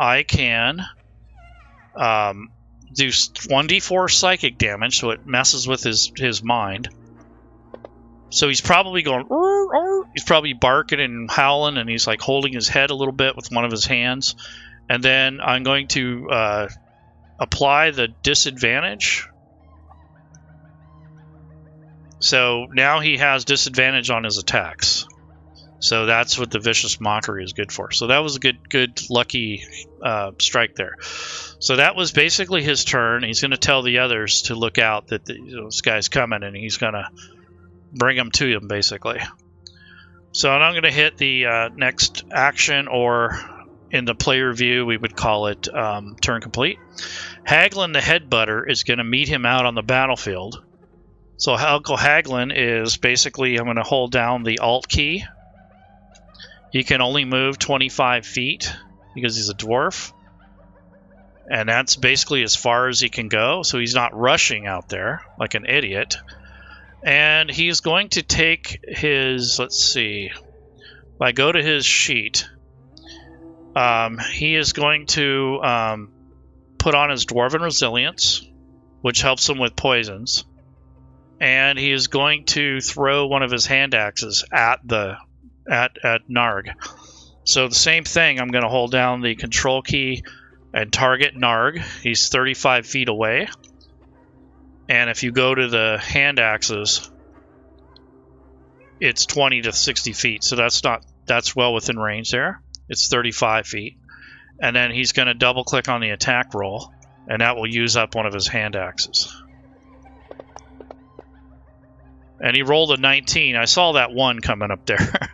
I can do 1d4 psychic damage, so it messes with his mind. So he's probably going, he's probably barking and howling, and he's like holding his head a little bit with one of his hands. And then I'm going to apply the disadvantage. So now he has disadvantage on his attacks. So that's what the Vicious Mockery is good for. So that was a good lucky strike there. So that was basically his turn. He's going to tell the others to look out that this guy's coming, and he's going to bring them to him, basically. So I'm going to hit the next action, or in the player view, we would call it turn complete. Haglin the Headbutter is going to meet him out on the battlefield. So Uncle Haglin is basically, I'm going to hold down the Alt key. He can only move 25 feet because he's a dwarf. And that's basically as far as he can go. So he's not rushing out there like an idiot. And he's going to take his, let's see, if I go to his sheet, he is going to put on his Dwarven Resilience, which helps him with poisons. And he is going to throw one of his hand axes at Narg. So the same thing, I'm going to hold down the control key and target Narg. He's 35 feet away. And if you go to the hand axes, it's 20 to 60 feet. So that's well within range there. It's 35 feet. And then he's going to double click on the attack roll. and that will use up one of his hand axes. And he rolled a 19. I saw that 1 coming up there.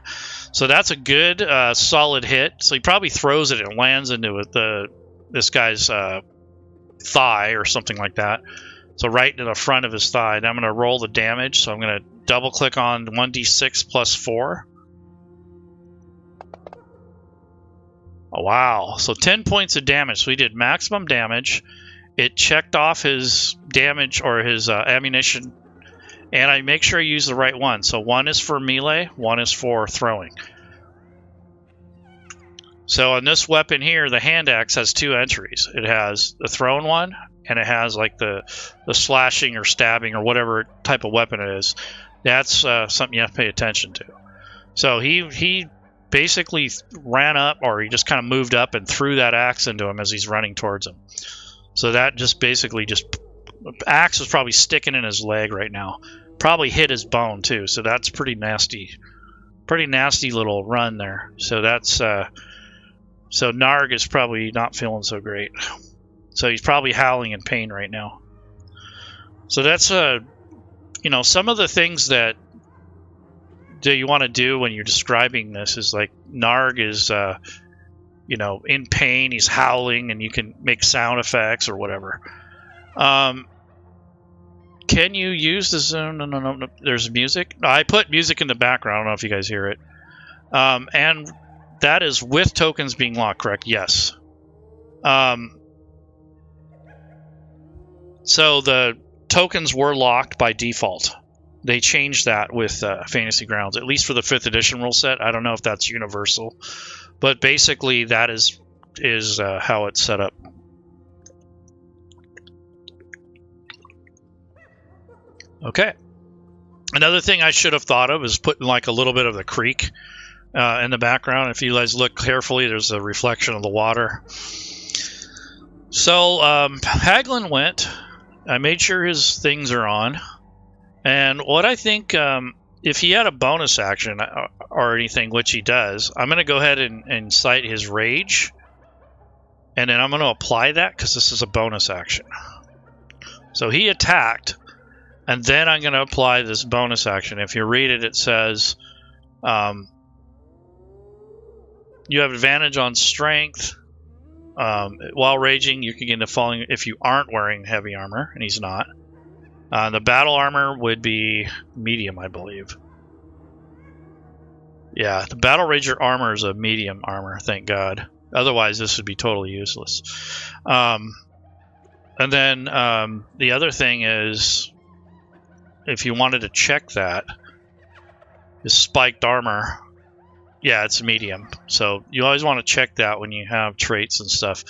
So that's a good, solid hit. So he probably throws it and lands into this guy's thigh or something like that. So right in the front of his thigh. And I'm going to roll the damage. So I'm going to double click on 1d6 plus 4. Oh, wow. So 10 points of damage. So he did maximum damage. It checked off his damage or his ammunition. And I make sure I use the right one. So 1 is for melee, 1 is for throwing. So on this weapon here, the hand axe has 2 entries. It has the thrown one, and it has like the slashing or stabbing or whatever type of weapon it is. That's something you have to pay attention to. So he basically ran up, or he just kind of moved up and threw that axe into him as he's running towards him. So that just basically axe is probably sticking in his leg right now. Probably hit his bone too. So that's pretty nasty little run there. So that's so Narg is probably not feeling so great. So he's probably howling in pain right now. So that's you know, some of the things that you want to do when you're describing this is like Narg is you know, in pain, he's howling, and you can make sound effects or whatever. Can you use the zone? No. There's music. I put music in the background. I don't know if you guys hear it. And that is with tokens being locked, correct? Yes. So the tokens were locked by default. They changed that with Fantasy Grounds, at least for the 5th edition rule set. I don't know if that's universal, but basically that is how it's set up. Okay. Another thing I should have thought of is putting like a little bit of the creek in the background. If you guys look carefully, there's a reflection of the water. So Haglin went. I made sure his things are on. And what I think, if he had a bonus action or anything, which he does, I'm going to go ahead and cite his rage. And then I'm going to apply that because this is a bonus action. So he attacked. And then I'm going to apply this bonus action. If you read it, it says, you have advantage on strength. While raging, you can get the following if you aren't wearing heavy armor, and he's not. The battle armor would be medium, I believe. Yeah, the battle rager armor is a medium armor, thank God. Otherwise, this would be totally useless. And then the other thing is, if you wanted to check that, is spiked armor. Yeah, it's medium. So you always want to check that when you have traits and stuff.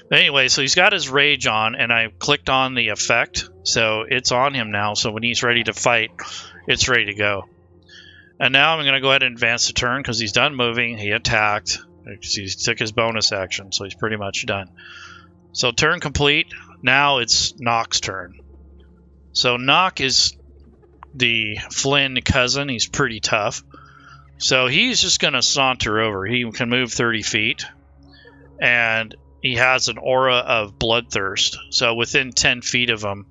But anyway, so he's got his rage on, and I clicked on the effect. So it's on him now. So when he's ready to fight, it's ready to go. And now I'm going to go ahead and advance the turn because he's done moving. He attacked. He took his bonus action, so he's pretty much done. So turn complete. Now it's Nock's turn. So Nock is the Flynn cousin. He's pretty tough. So he's just going to saunter over. He can move 30 feet. And he has an aura of bloodthirst. So within 10 feet of him,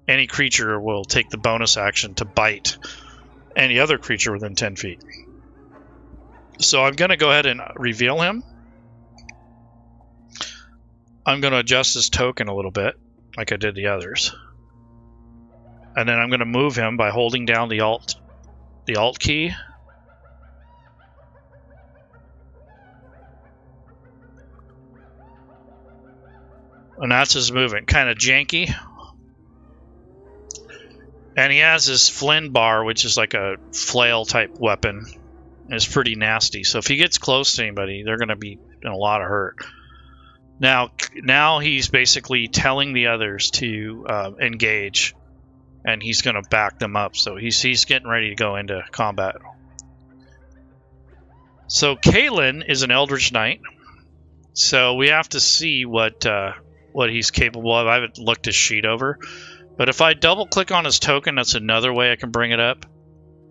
any creature will take the bonus action to bite any other creature within 10 feet. So I'm going to go ahead and reveal him. I'm going to adjust his token a little bit, like I did the others. And then I'm going to move him by holding down the Alt key. And that's his movement. Kind of janky. And he has this Flynn bar, which is like a flail type weapon. It's pretty nasty. So if he gets close to anybody, they're going to be in a lot of hurt. Now he's basically telling the others to engage. And he's going to back them up. So he's getting ready to go into combat. So Kalen is an Eldritch Knight. So we have to see what he's capable of. I haven't looked his sheet over. But if I double click on his token, that's another way I can bring it up.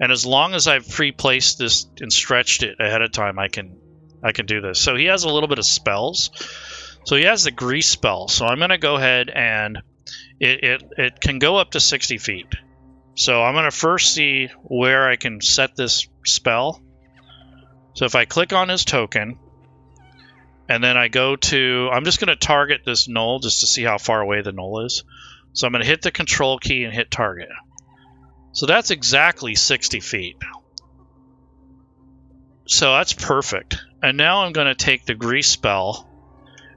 And as long as I've pre-placed this and stretched it ahead of time, I can do this. So he has a little bit of spells. So he has the grease spell. So I'm going to go ahead and it can go up to 60 feet. So I'm going to first see where I can set this spell. So if I click on his token, and then I go to, I'm just going to target this Gnoll just to see how far away the Gnoll is. So I'm going to hit the control key and hit target. So that's exactly 60 feet. So that's perfect. And now I'm going to take the grease spell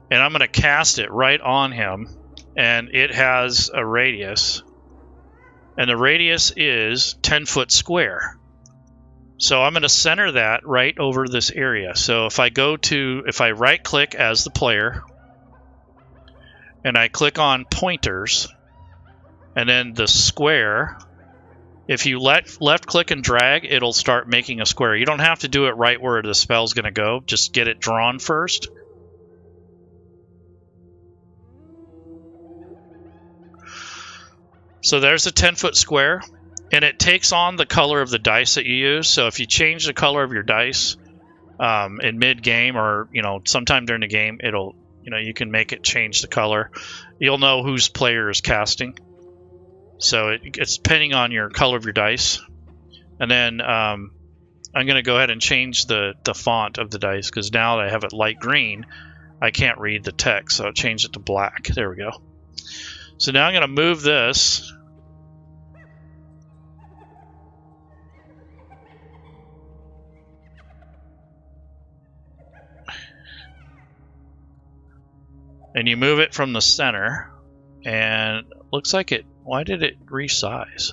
and I'm going to cast it right on him. And it has a radius. And the radius is 10-foot square. So I'm going to center that right over this area. So if I right click as the player and I click on pointers and then the square, if you left click and drag, it'll start making a square. You don't have to do it right where the spell's going to go. Just get it drawn first. So there's a 10-foot square. And it takes on the color of the dice that you use. So if you change the color of your dice in mid-game or, sometime during the game, it'll, you can make it change the color. You'll know whose player is casting. So it's depending on your color of your dice. And then I'm going to go ahead and change the font of the dice because now that I have it light green, I can't read the text. So I'll change it to black. There we go. So now I'm going to move this. And you move it from the center, and looks like it. Why did it resize?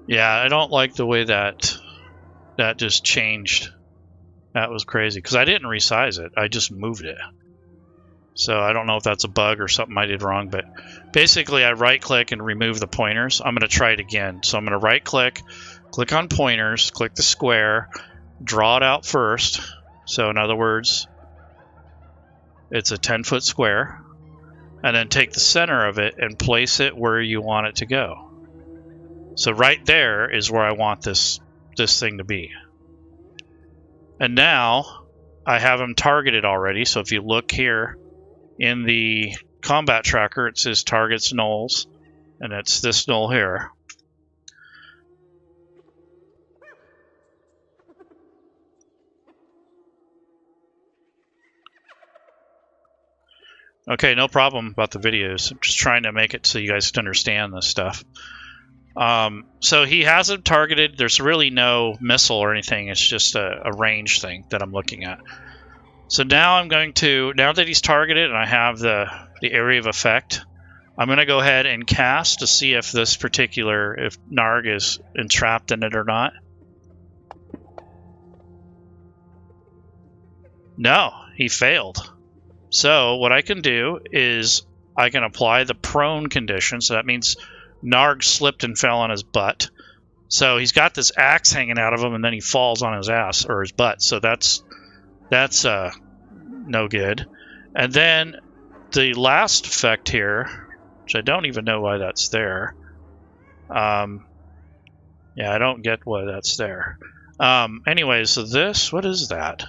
Yeah, I don't like the way that just changed. That was crazy because I didn't resize it. I just moved it. So I don't know if that's a bug or something I did wrong, but basically I right click and remove the pointers. I'm going to try it again. So I'm going to right click on pointers, click the square, draw it out first. So in other words, it's a 10-foot square, and then take the center of it and place it where you want it to go. So right there is where I want this thing to be. And now I have them targeted already. So if you look here in the combat tracker, it says targets Gnolls, and it's this Gnoll here. Okay, no problem about the videos. I'm just trying to make it so you guys can understand this stuff. So he has it targeted. There's really no missile or anything. It's just a range thing that I'm looking at. So now I'm going to, now that he's targeted and I have the area of effect, I'm going to go ahead and cast to see if this particular, if Narg is entrapped in it or not. No, he failed. So what I can do is I can apply the prone condition. So that means Narg slipped and fell on his butt. So he's got this axe hanging out of him, and then he falls on his ass or his butt. So that's no good. And then the last effect here, which I don't even know why that's there. Yeah, I don't get why that's there. Anyways, so this, what is that?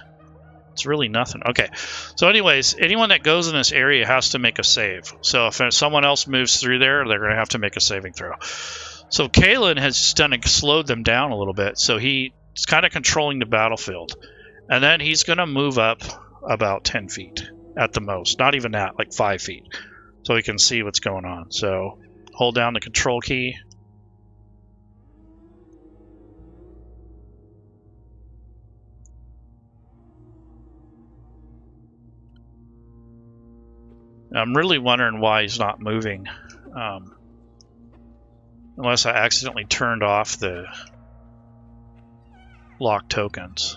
It's really nothing. Okay, so anyways, anyone that goes in this area has to make a save. So if someone else moves through there, they're going to have to make a saving throw. So Kalen has slowed them down a little bit. So he's kind of controlling the battlefield. And then he's going to move up about 10 feet at the most. Not even that, like 5 feet. So we can see what's going on. So hold down the control key. I'm really wondering why he's not moving. Unless I accidentally turned off the lock tokens.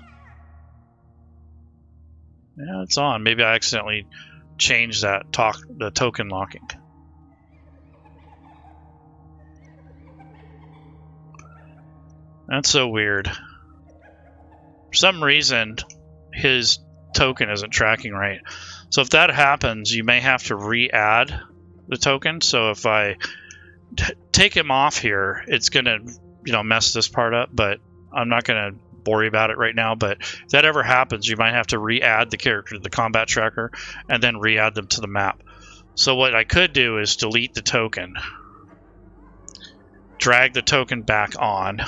Yeah, it's on. Maybe I accidentally changed that the token locking. That's so weird. For some reason, his token isn't tracking right. So if that happens, you may have to re-add the token. So if I take him off here, it's going to mess this part up, but I'm not going to worry about it right now. But if that ever happens, you might have to re-add the character to the combat tracker and then re-add them to the map. So what I could do is delete the token, drag the token back on,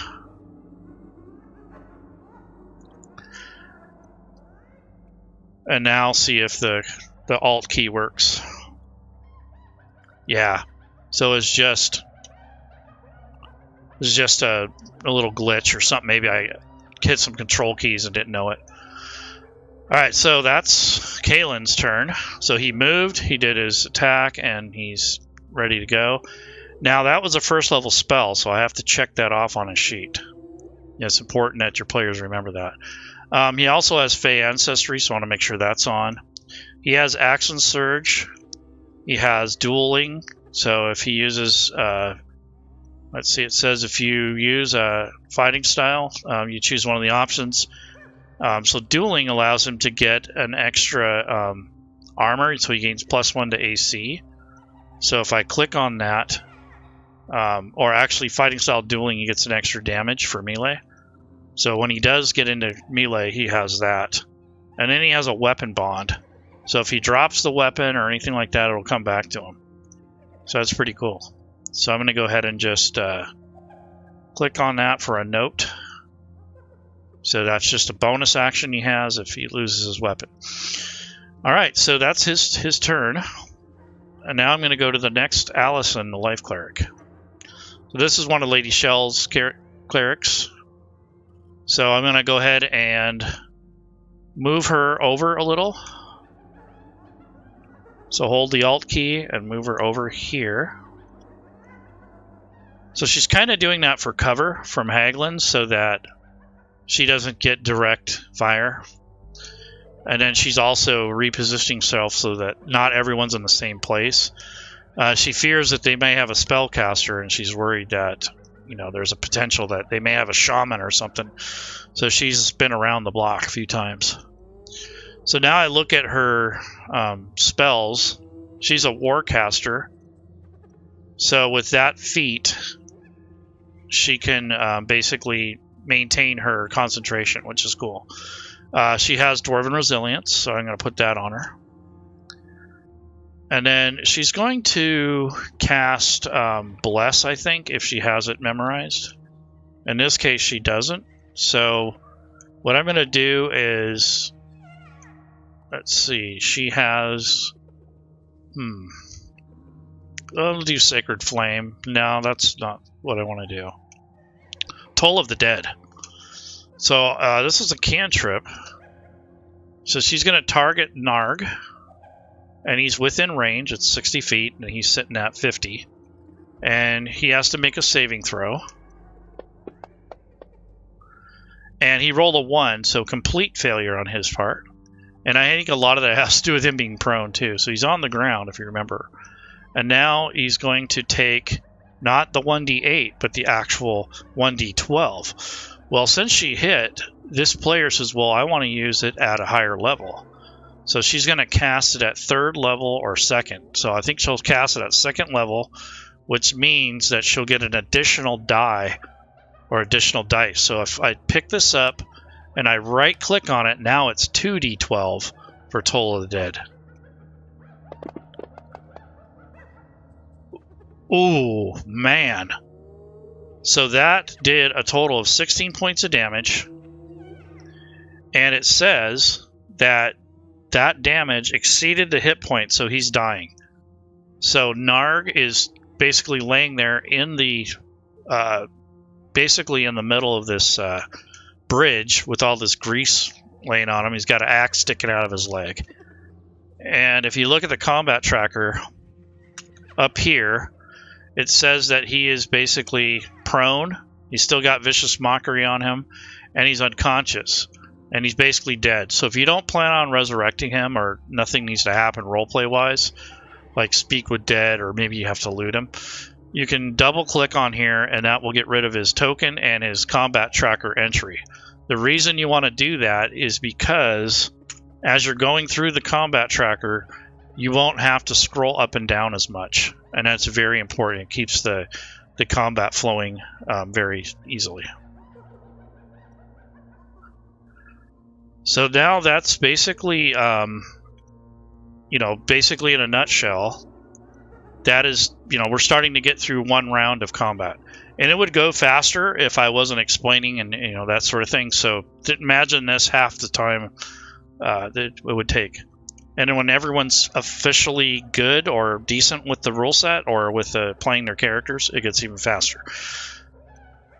and now see if the Alt key works. Yeah, so it's just a little glitch or something. Maybe I hit some control keys and didn't know it. All right, so that's Kalen's turn. So he moved, he did his attack, and he's ready to go. Now that was a first level spell, so I have to check that off on a sheet. Yeah, it's important that your players remember that. He also has Fey Ancestry, so I want to make sure that's on. He has Action Surge. He has Dueling, so if he uses, let's see, it says if you use a fighting style, you choose one of the options. So Dueling allows him to get an extra armor, so he gains +1 to AC. So if I click on that, or actually Fighting Style Dueling, he gets an extra damage for melee. So when he does get into melee, he has that. And then he has a weapon bond. So if he drops the weapon or anything like that, it'll come back to him. So that's pretty cool. So I'm going to go ahead and just click on that for a note. So that's just a bonus action he has if he loses his weapon. All right, so that's his turn. And now I'm going to go to the next Allison, the Life Cleric. So this is one of Lady Shell's clerics. So I'm going to go ahead and move her over a little. So hold the Alt key and move her over here. So she's kind of doing that for cover from Hagelin so that she doesn't get direct fire. And then she's also repositioning herself so that not everyone's in the same place. She fears that they may have a spellcaster, and she's worried that, there's a potential that they may have a shaman or something. So she's been around the block a few times. So now I look at her spells. She's a warcaster. So with that feat, she can basically maintain her concentration, which is cool. She has Dwarven Resilience, so I'm going to put that on her. And then she's going to cast Bless, I think, if she has it memorized. In this case, she doesn't. So what I'm going to do is, let's see, she has, I'll do Sacred Flame. No, that's not what I want to do. Toll of the Dead. So this is a cantrip. So she's going to target Narg. And he's within range. It's 60 feet, and he's sitting at 50. And he has to make a saving throw. And he rolled a 1, so complete failure on his part. And I think a lot of that has to do with him being prone, too. So he's on the ground, if you remember. And now he's going to take not the 1d8, but the actual 1d12. Well, since she hit, this player says, well, I want to use it at a higher level. So she's going to cast it at 3rd level or 2nd. So I think she'll cast it at 2nd level, which means that she'll get an additional die or additional dice. So if I pick this up and I right-click on it, now it's 2d12 for Toll of the Dead. Ooh, man. So that did a total of 16 points of damage. And it says that that damage exceeded the hit point, so he's dying. So Narg is basically laying there in the, basically in the middle of this bridge with all this grease laying on him. He's got an axe sticking out of his leg. And if you look at the combat tracker up here, it says that he is basically prone. He's still got Vicious Mockery on him, and he's unconscious. And he's basically dead. So if you don't plan on resurrecting him, or nothing needs to happen roleplay-wise, like speak with dead, or maybe you have to loot him, you can double-click on here, and that will get rid of his token and his combat tracker entry. The reason you want to do that is because as you're going through the combat tracker, you won't have to scroll up and down as much, and that's very important. It keeps the combat flowing very easily. So now that's basically, basically in a nutshell, that is, we're starting to get through one round of combat. And it would go faster if I wasn't explaining and, that sort of thing. So imagine this half the time that it would take. And then when everyone's officially good or decent with the rule set or with playing their characters, it gets even faster.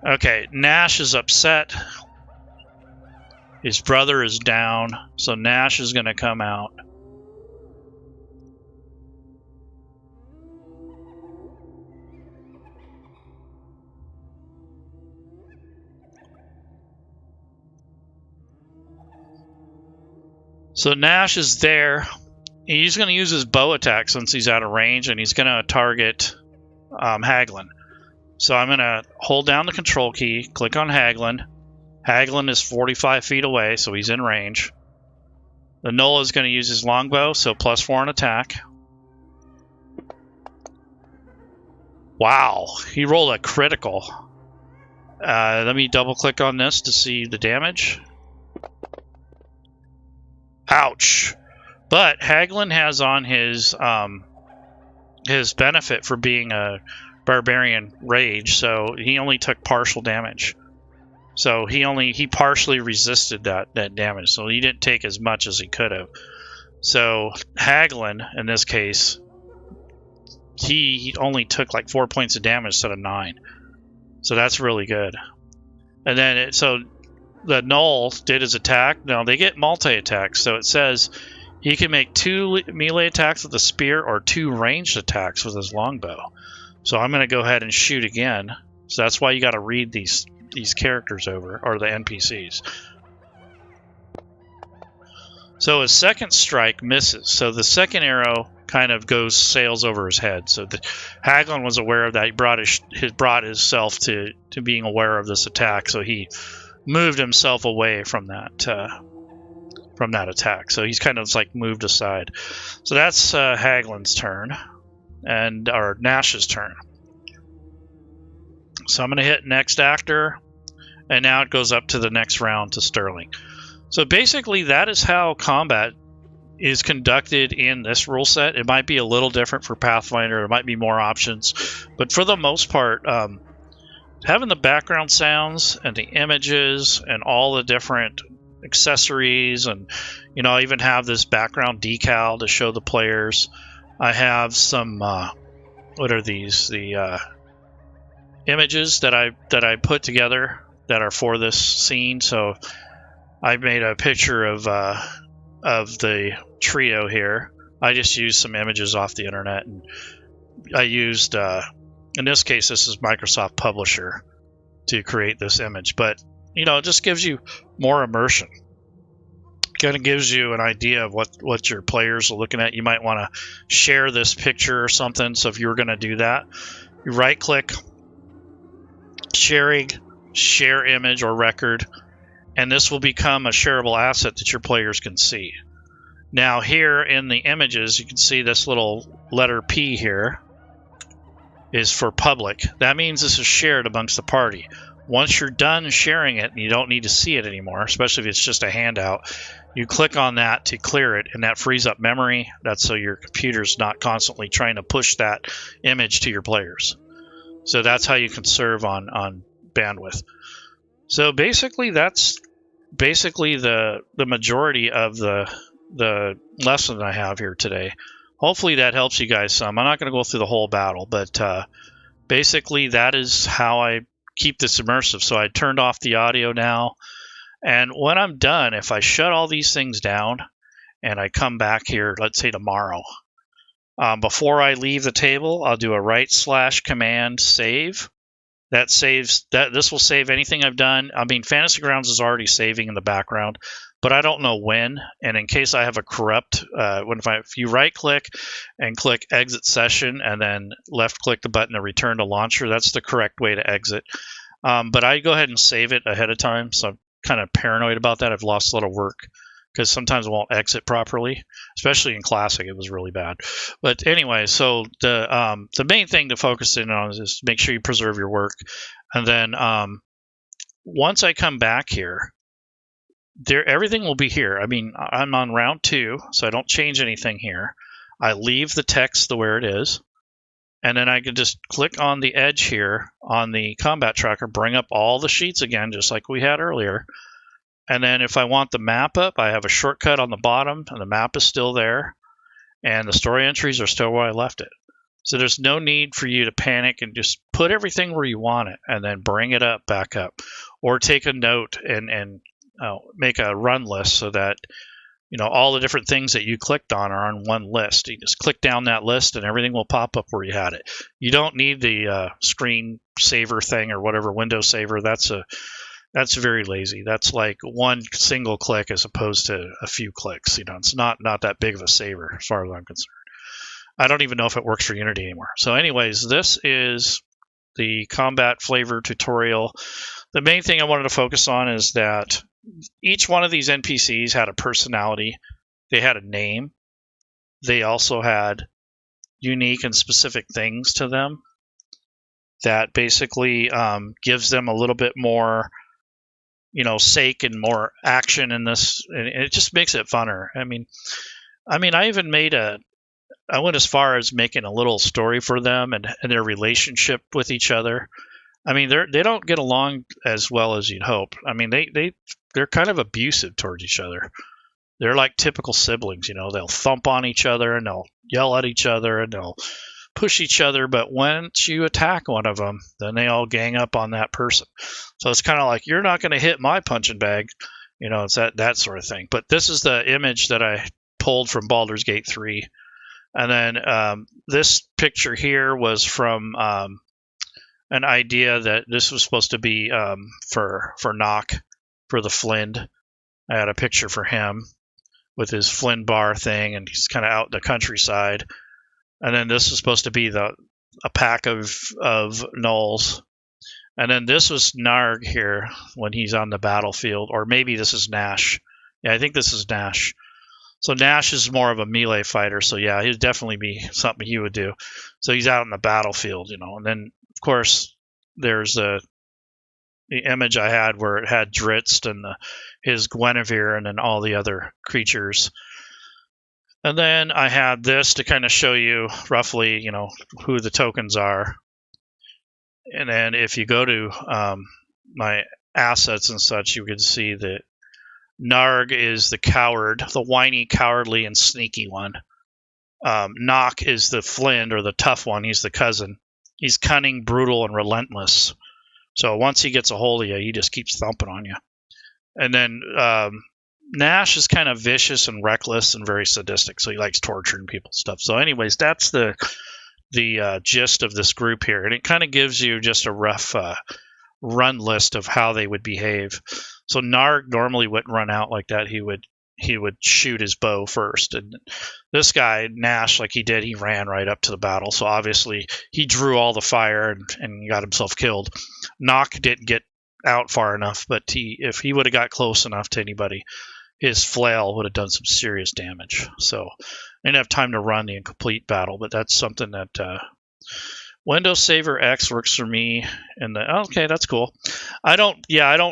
Okay, Nash is upset. His brother is down, so Nash is going to come out. So Nash is there. He's going to use his bow attack since he's out of range, and he's going to target Hagelin. So I'm going to hold down the control key, click on Hagelin. Hagelin is 45 feet away, so he's in range. The Gnoll is going to use his longbow, so +4 in attack. Wow, he rolled a critical. Let me double click on this to see the damage. Ouch. But Hagelin has on his benefit for being a barbarian rage, so he only took partial damage. So he partially resisted that damage, so he didn't take as much as he could have. So Hagelin, in this case, he only took like 4 points of damage instead of 9. So that's really good. And then so the Gnoll did his attack. Now they get multi-attacks, so it says he can make 2 melee attacks with a spear or 2 ranged attacks with his longbow. So I'm going to go ahead and shoot again. So that's why you got to read these characters over, or the NPCs. So his second strike misses. So the second arrow kind of sails over his head. So Hagelin was aware of that. He brought himself to being aware of this attack. So he moved himself away from that attack. So he's kind of like moved aside. So that's Hagelin's turn, or Nash's turn. So I'm going to hit next actor, and now it goes up to the next round to Sterling. So basically that is how combat is conducted in this rule set. It might be a little different for Pathfinder. There might be more options, but for the most part, having the background sounds and the images and all the different accessories, and I even have this background decal to show the players. I have some what are these? The images that I put together that are for this scene. So I made a picture of the trio here. I just used some images off the internet, and I used in this case, this is Microsoft Publisher to create this image, but it just gives you more immersion. Kind of gives you an idea of what your players are looking at. You might want to share this picture or something. So if you were going to do that, you right click, sharing, share image or record, and this will become a shareable asset that your players can see. Now here in the images, you can see this little letter P here is for public. That means this is shared amongst the party. Once you're done sharing it and you don't need to see it anymore, especially if it's just a handout, you click on that to clear it, and that frees up memory. That's so your computer's not constantly trying to push that image to your players. So that's how you conserve on bandwidth. So basically that's the majority of the lesson I have here today. Hopefully that helps you guys some. I'm not going to go through the whole battle, but basically that is how I keep this immersive. So I turned off the audio now, and when I'm done, if I shut all these things down and I come back here, let's say tomorrow, before I leave the table, I'll do a right/command save. That saves that. This will save anything I've done. I mean, Fantasy Grounds is already saving in the background, but I don't know when. And in case I have a corrupt, if you right click and click exit session and then left click the button to return to launcher, that's the correct way to exit. But I go ahead and save it ahead of time, so kind of paranoid about that. I've lost a lot of work because sometimes it won't exit properly, especially in Classic. It was really bad. But anyway, so the main thing to focus in on is make sure you preserve your work. And then once I come back here, everything will be here. I mean, I'm on round 2, so I don't change anything here. I leave the text the where it is. And then I can just click on the edge here on the combat tracker, bring up all the sheets again, just like we had earlier. And then if I want the map up, I have a shortcut on the bottom, and the map is still there. And the story entries are still where I left it. So there's no need for you to panic and just put everything where you want it and then bring it up back up. Or take a note and make a run list so that all the different things that you clicked on are on one list. You just click down that list and everything will pop up where you had it. You don't need the screen saver thing or whatever, window saver. That's very lazy. That's like one single click as opposed to a few clicks. It's not that big of a saver as far as I'm concerned. I don't even know if it works for Unity anymore. So anyways, this is the combat flavor tutorial. The main thing I wanted to focus on is that each one of these NPCs had a personality. They had a name. They also had unique and specific things to them that basically gives them a little bit more sake and more action in this, and it just makes it funner. I mean, I even I went as far as making a little story for them and their relationship with each other. I mean, they don't get along as well as you'd hope. I mean, they're kind of abusive towards each other. They're like typical siblings, they'll thump on each other and they'll yell at each other and they'll push each other. But once you attack one of them, then they all gang up on that person. So it's kind of like, you're not going to hit my punching bag. It's that sort of thing. But this is the image that I pulled from Baldur's Gate 3. And then this picture here was from an idea that this was supposed to be for Nock, for the Flind. I had a picture for him with his Flind bar thing, and he's kind of out in the countryside. And then this was supposed to be a pack of gnolls. And then this was Narg here when he's on the battlefield, or maybe this is Nash. Yeah, I think this is Nash. So Nash is more of a melee fighter, so yeah, he'd definitely be something he would do. So he's out in the battlefield, and then of course there's the image I had where it had Dritz and his Guinevere and then all the other creatures. And then I had this to kind of show you roughly, who the tokens are. And then if you go to my assets and such, you can see that Narg is the coward, the whiny, cowardly, and sneaky one. Nock is the Flind, or the tough one. He's the cousin. He's cunning, brutal, and relentless. So once he gets a hold of you, he just keeps thumping on you. And then Nash is kind of vicious and reckless and very sadistic, so he likes torturing people and stuff. So anyways, that's the gist of this group here. And it kind of gives you just a rough run list of how they would behave. So Narg normally wouldn't run out like that. He would shoot his bow first. And this guy, Nash, like he did, he ran right up to the battle. So obviously he drew all the fire and got himself killed. Nock didn't get out far enough, but if he would have got close enough to anybody, his flail would have done some serious damage. So I didn't have time to run the incomplete battle, but that's something that Windows Saver X works for me. And okay, that's cool. I don't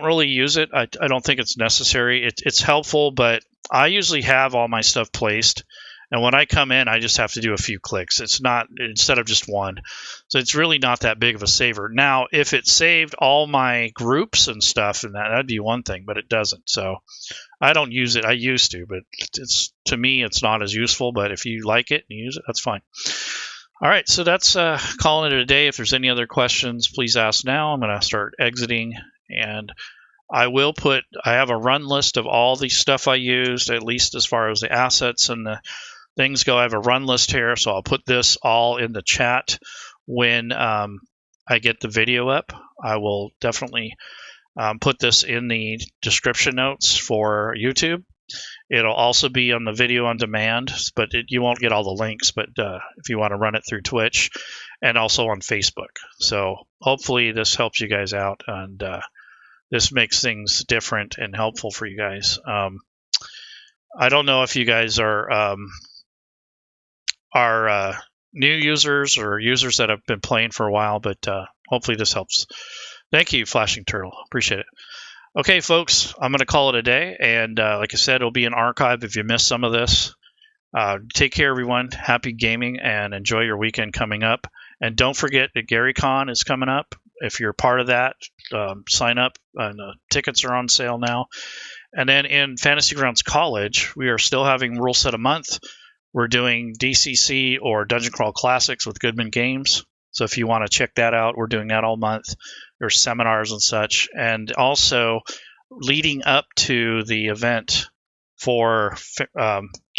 really use it. I don't think it's necessary. It's helpful, but I usually have all my stuff placed. And when I come in, I just have to do a few clicks. It's not, instead of just one. So it's really not that big of a saver. Now, if it saved all my groups and stuff, and that'd be one thing, but it doesn't. So I don't use it. I used to, but to me, it's not as useful. But if you like it and use it, that's fine. All right, so that's calling it a day. If there's any other questions, please ask now. I'm going to start exiting, and I have a run list of all the stuff I used, at least as far as the assets and the things go. I have a run list here, so I'll put this all in the chat when I get the video up. I will definitely put this in the description notes for YouTube. It'll also be on the video on demand, but you won't get all the links, but if you want to run it through Twitch and also on Facebook. So hopefully this helps you guys out, and this makes things different and helpful for you guys. I don't know if you guys are new users or users that have been playing for a while, but hopefully this helps. Thank you, Flashing Turtle. Appreciate it. Okay, folks, I'm going to call it a day. And like I said, it'll be an archive if you missed some of this. Take care, everyone. Happy gaming and enjoy your weekend coming up. And don't forget that GaryCon is coming up. If you're part of that, sign up. And tickets are on sale now. And then in Fantasy Grounds College, we are still having Ruleset a month. We're doing DCC or Dungeon Crawl Classics with Goodman Games. So if you want to check that out, we're doing that all month. There's seminars and such. And also, leading up to the event for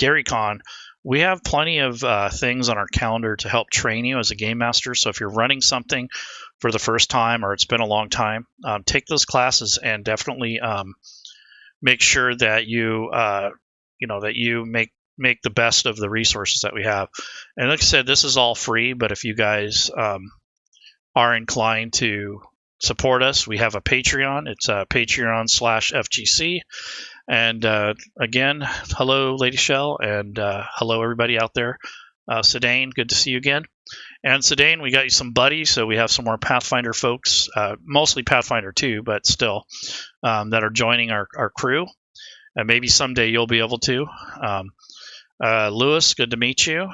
GaryCon, we have plenty of things on our calendar to help train you as a game master. So if you're running something for the first time or it's been a long time, take those classes and definitely make sure that you make the best of the resources that we have. And like I said, this is all free, but if you guys are inclined to support us, we have a Patreon. It's Patreon/FGC. And again, hello, Lady Shell, and hello, everybody out there. Sedain, good to see you again. And Sedain, we got you some buddies, so we have some more Pathfinder folks, mostly Pathfinder 2, but still, that are joining our crew. And maybe someday you'll be able to. Lewis, good to meet you.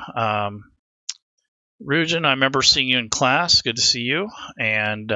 Rugen, I remember seeing you in class. Good to see you. And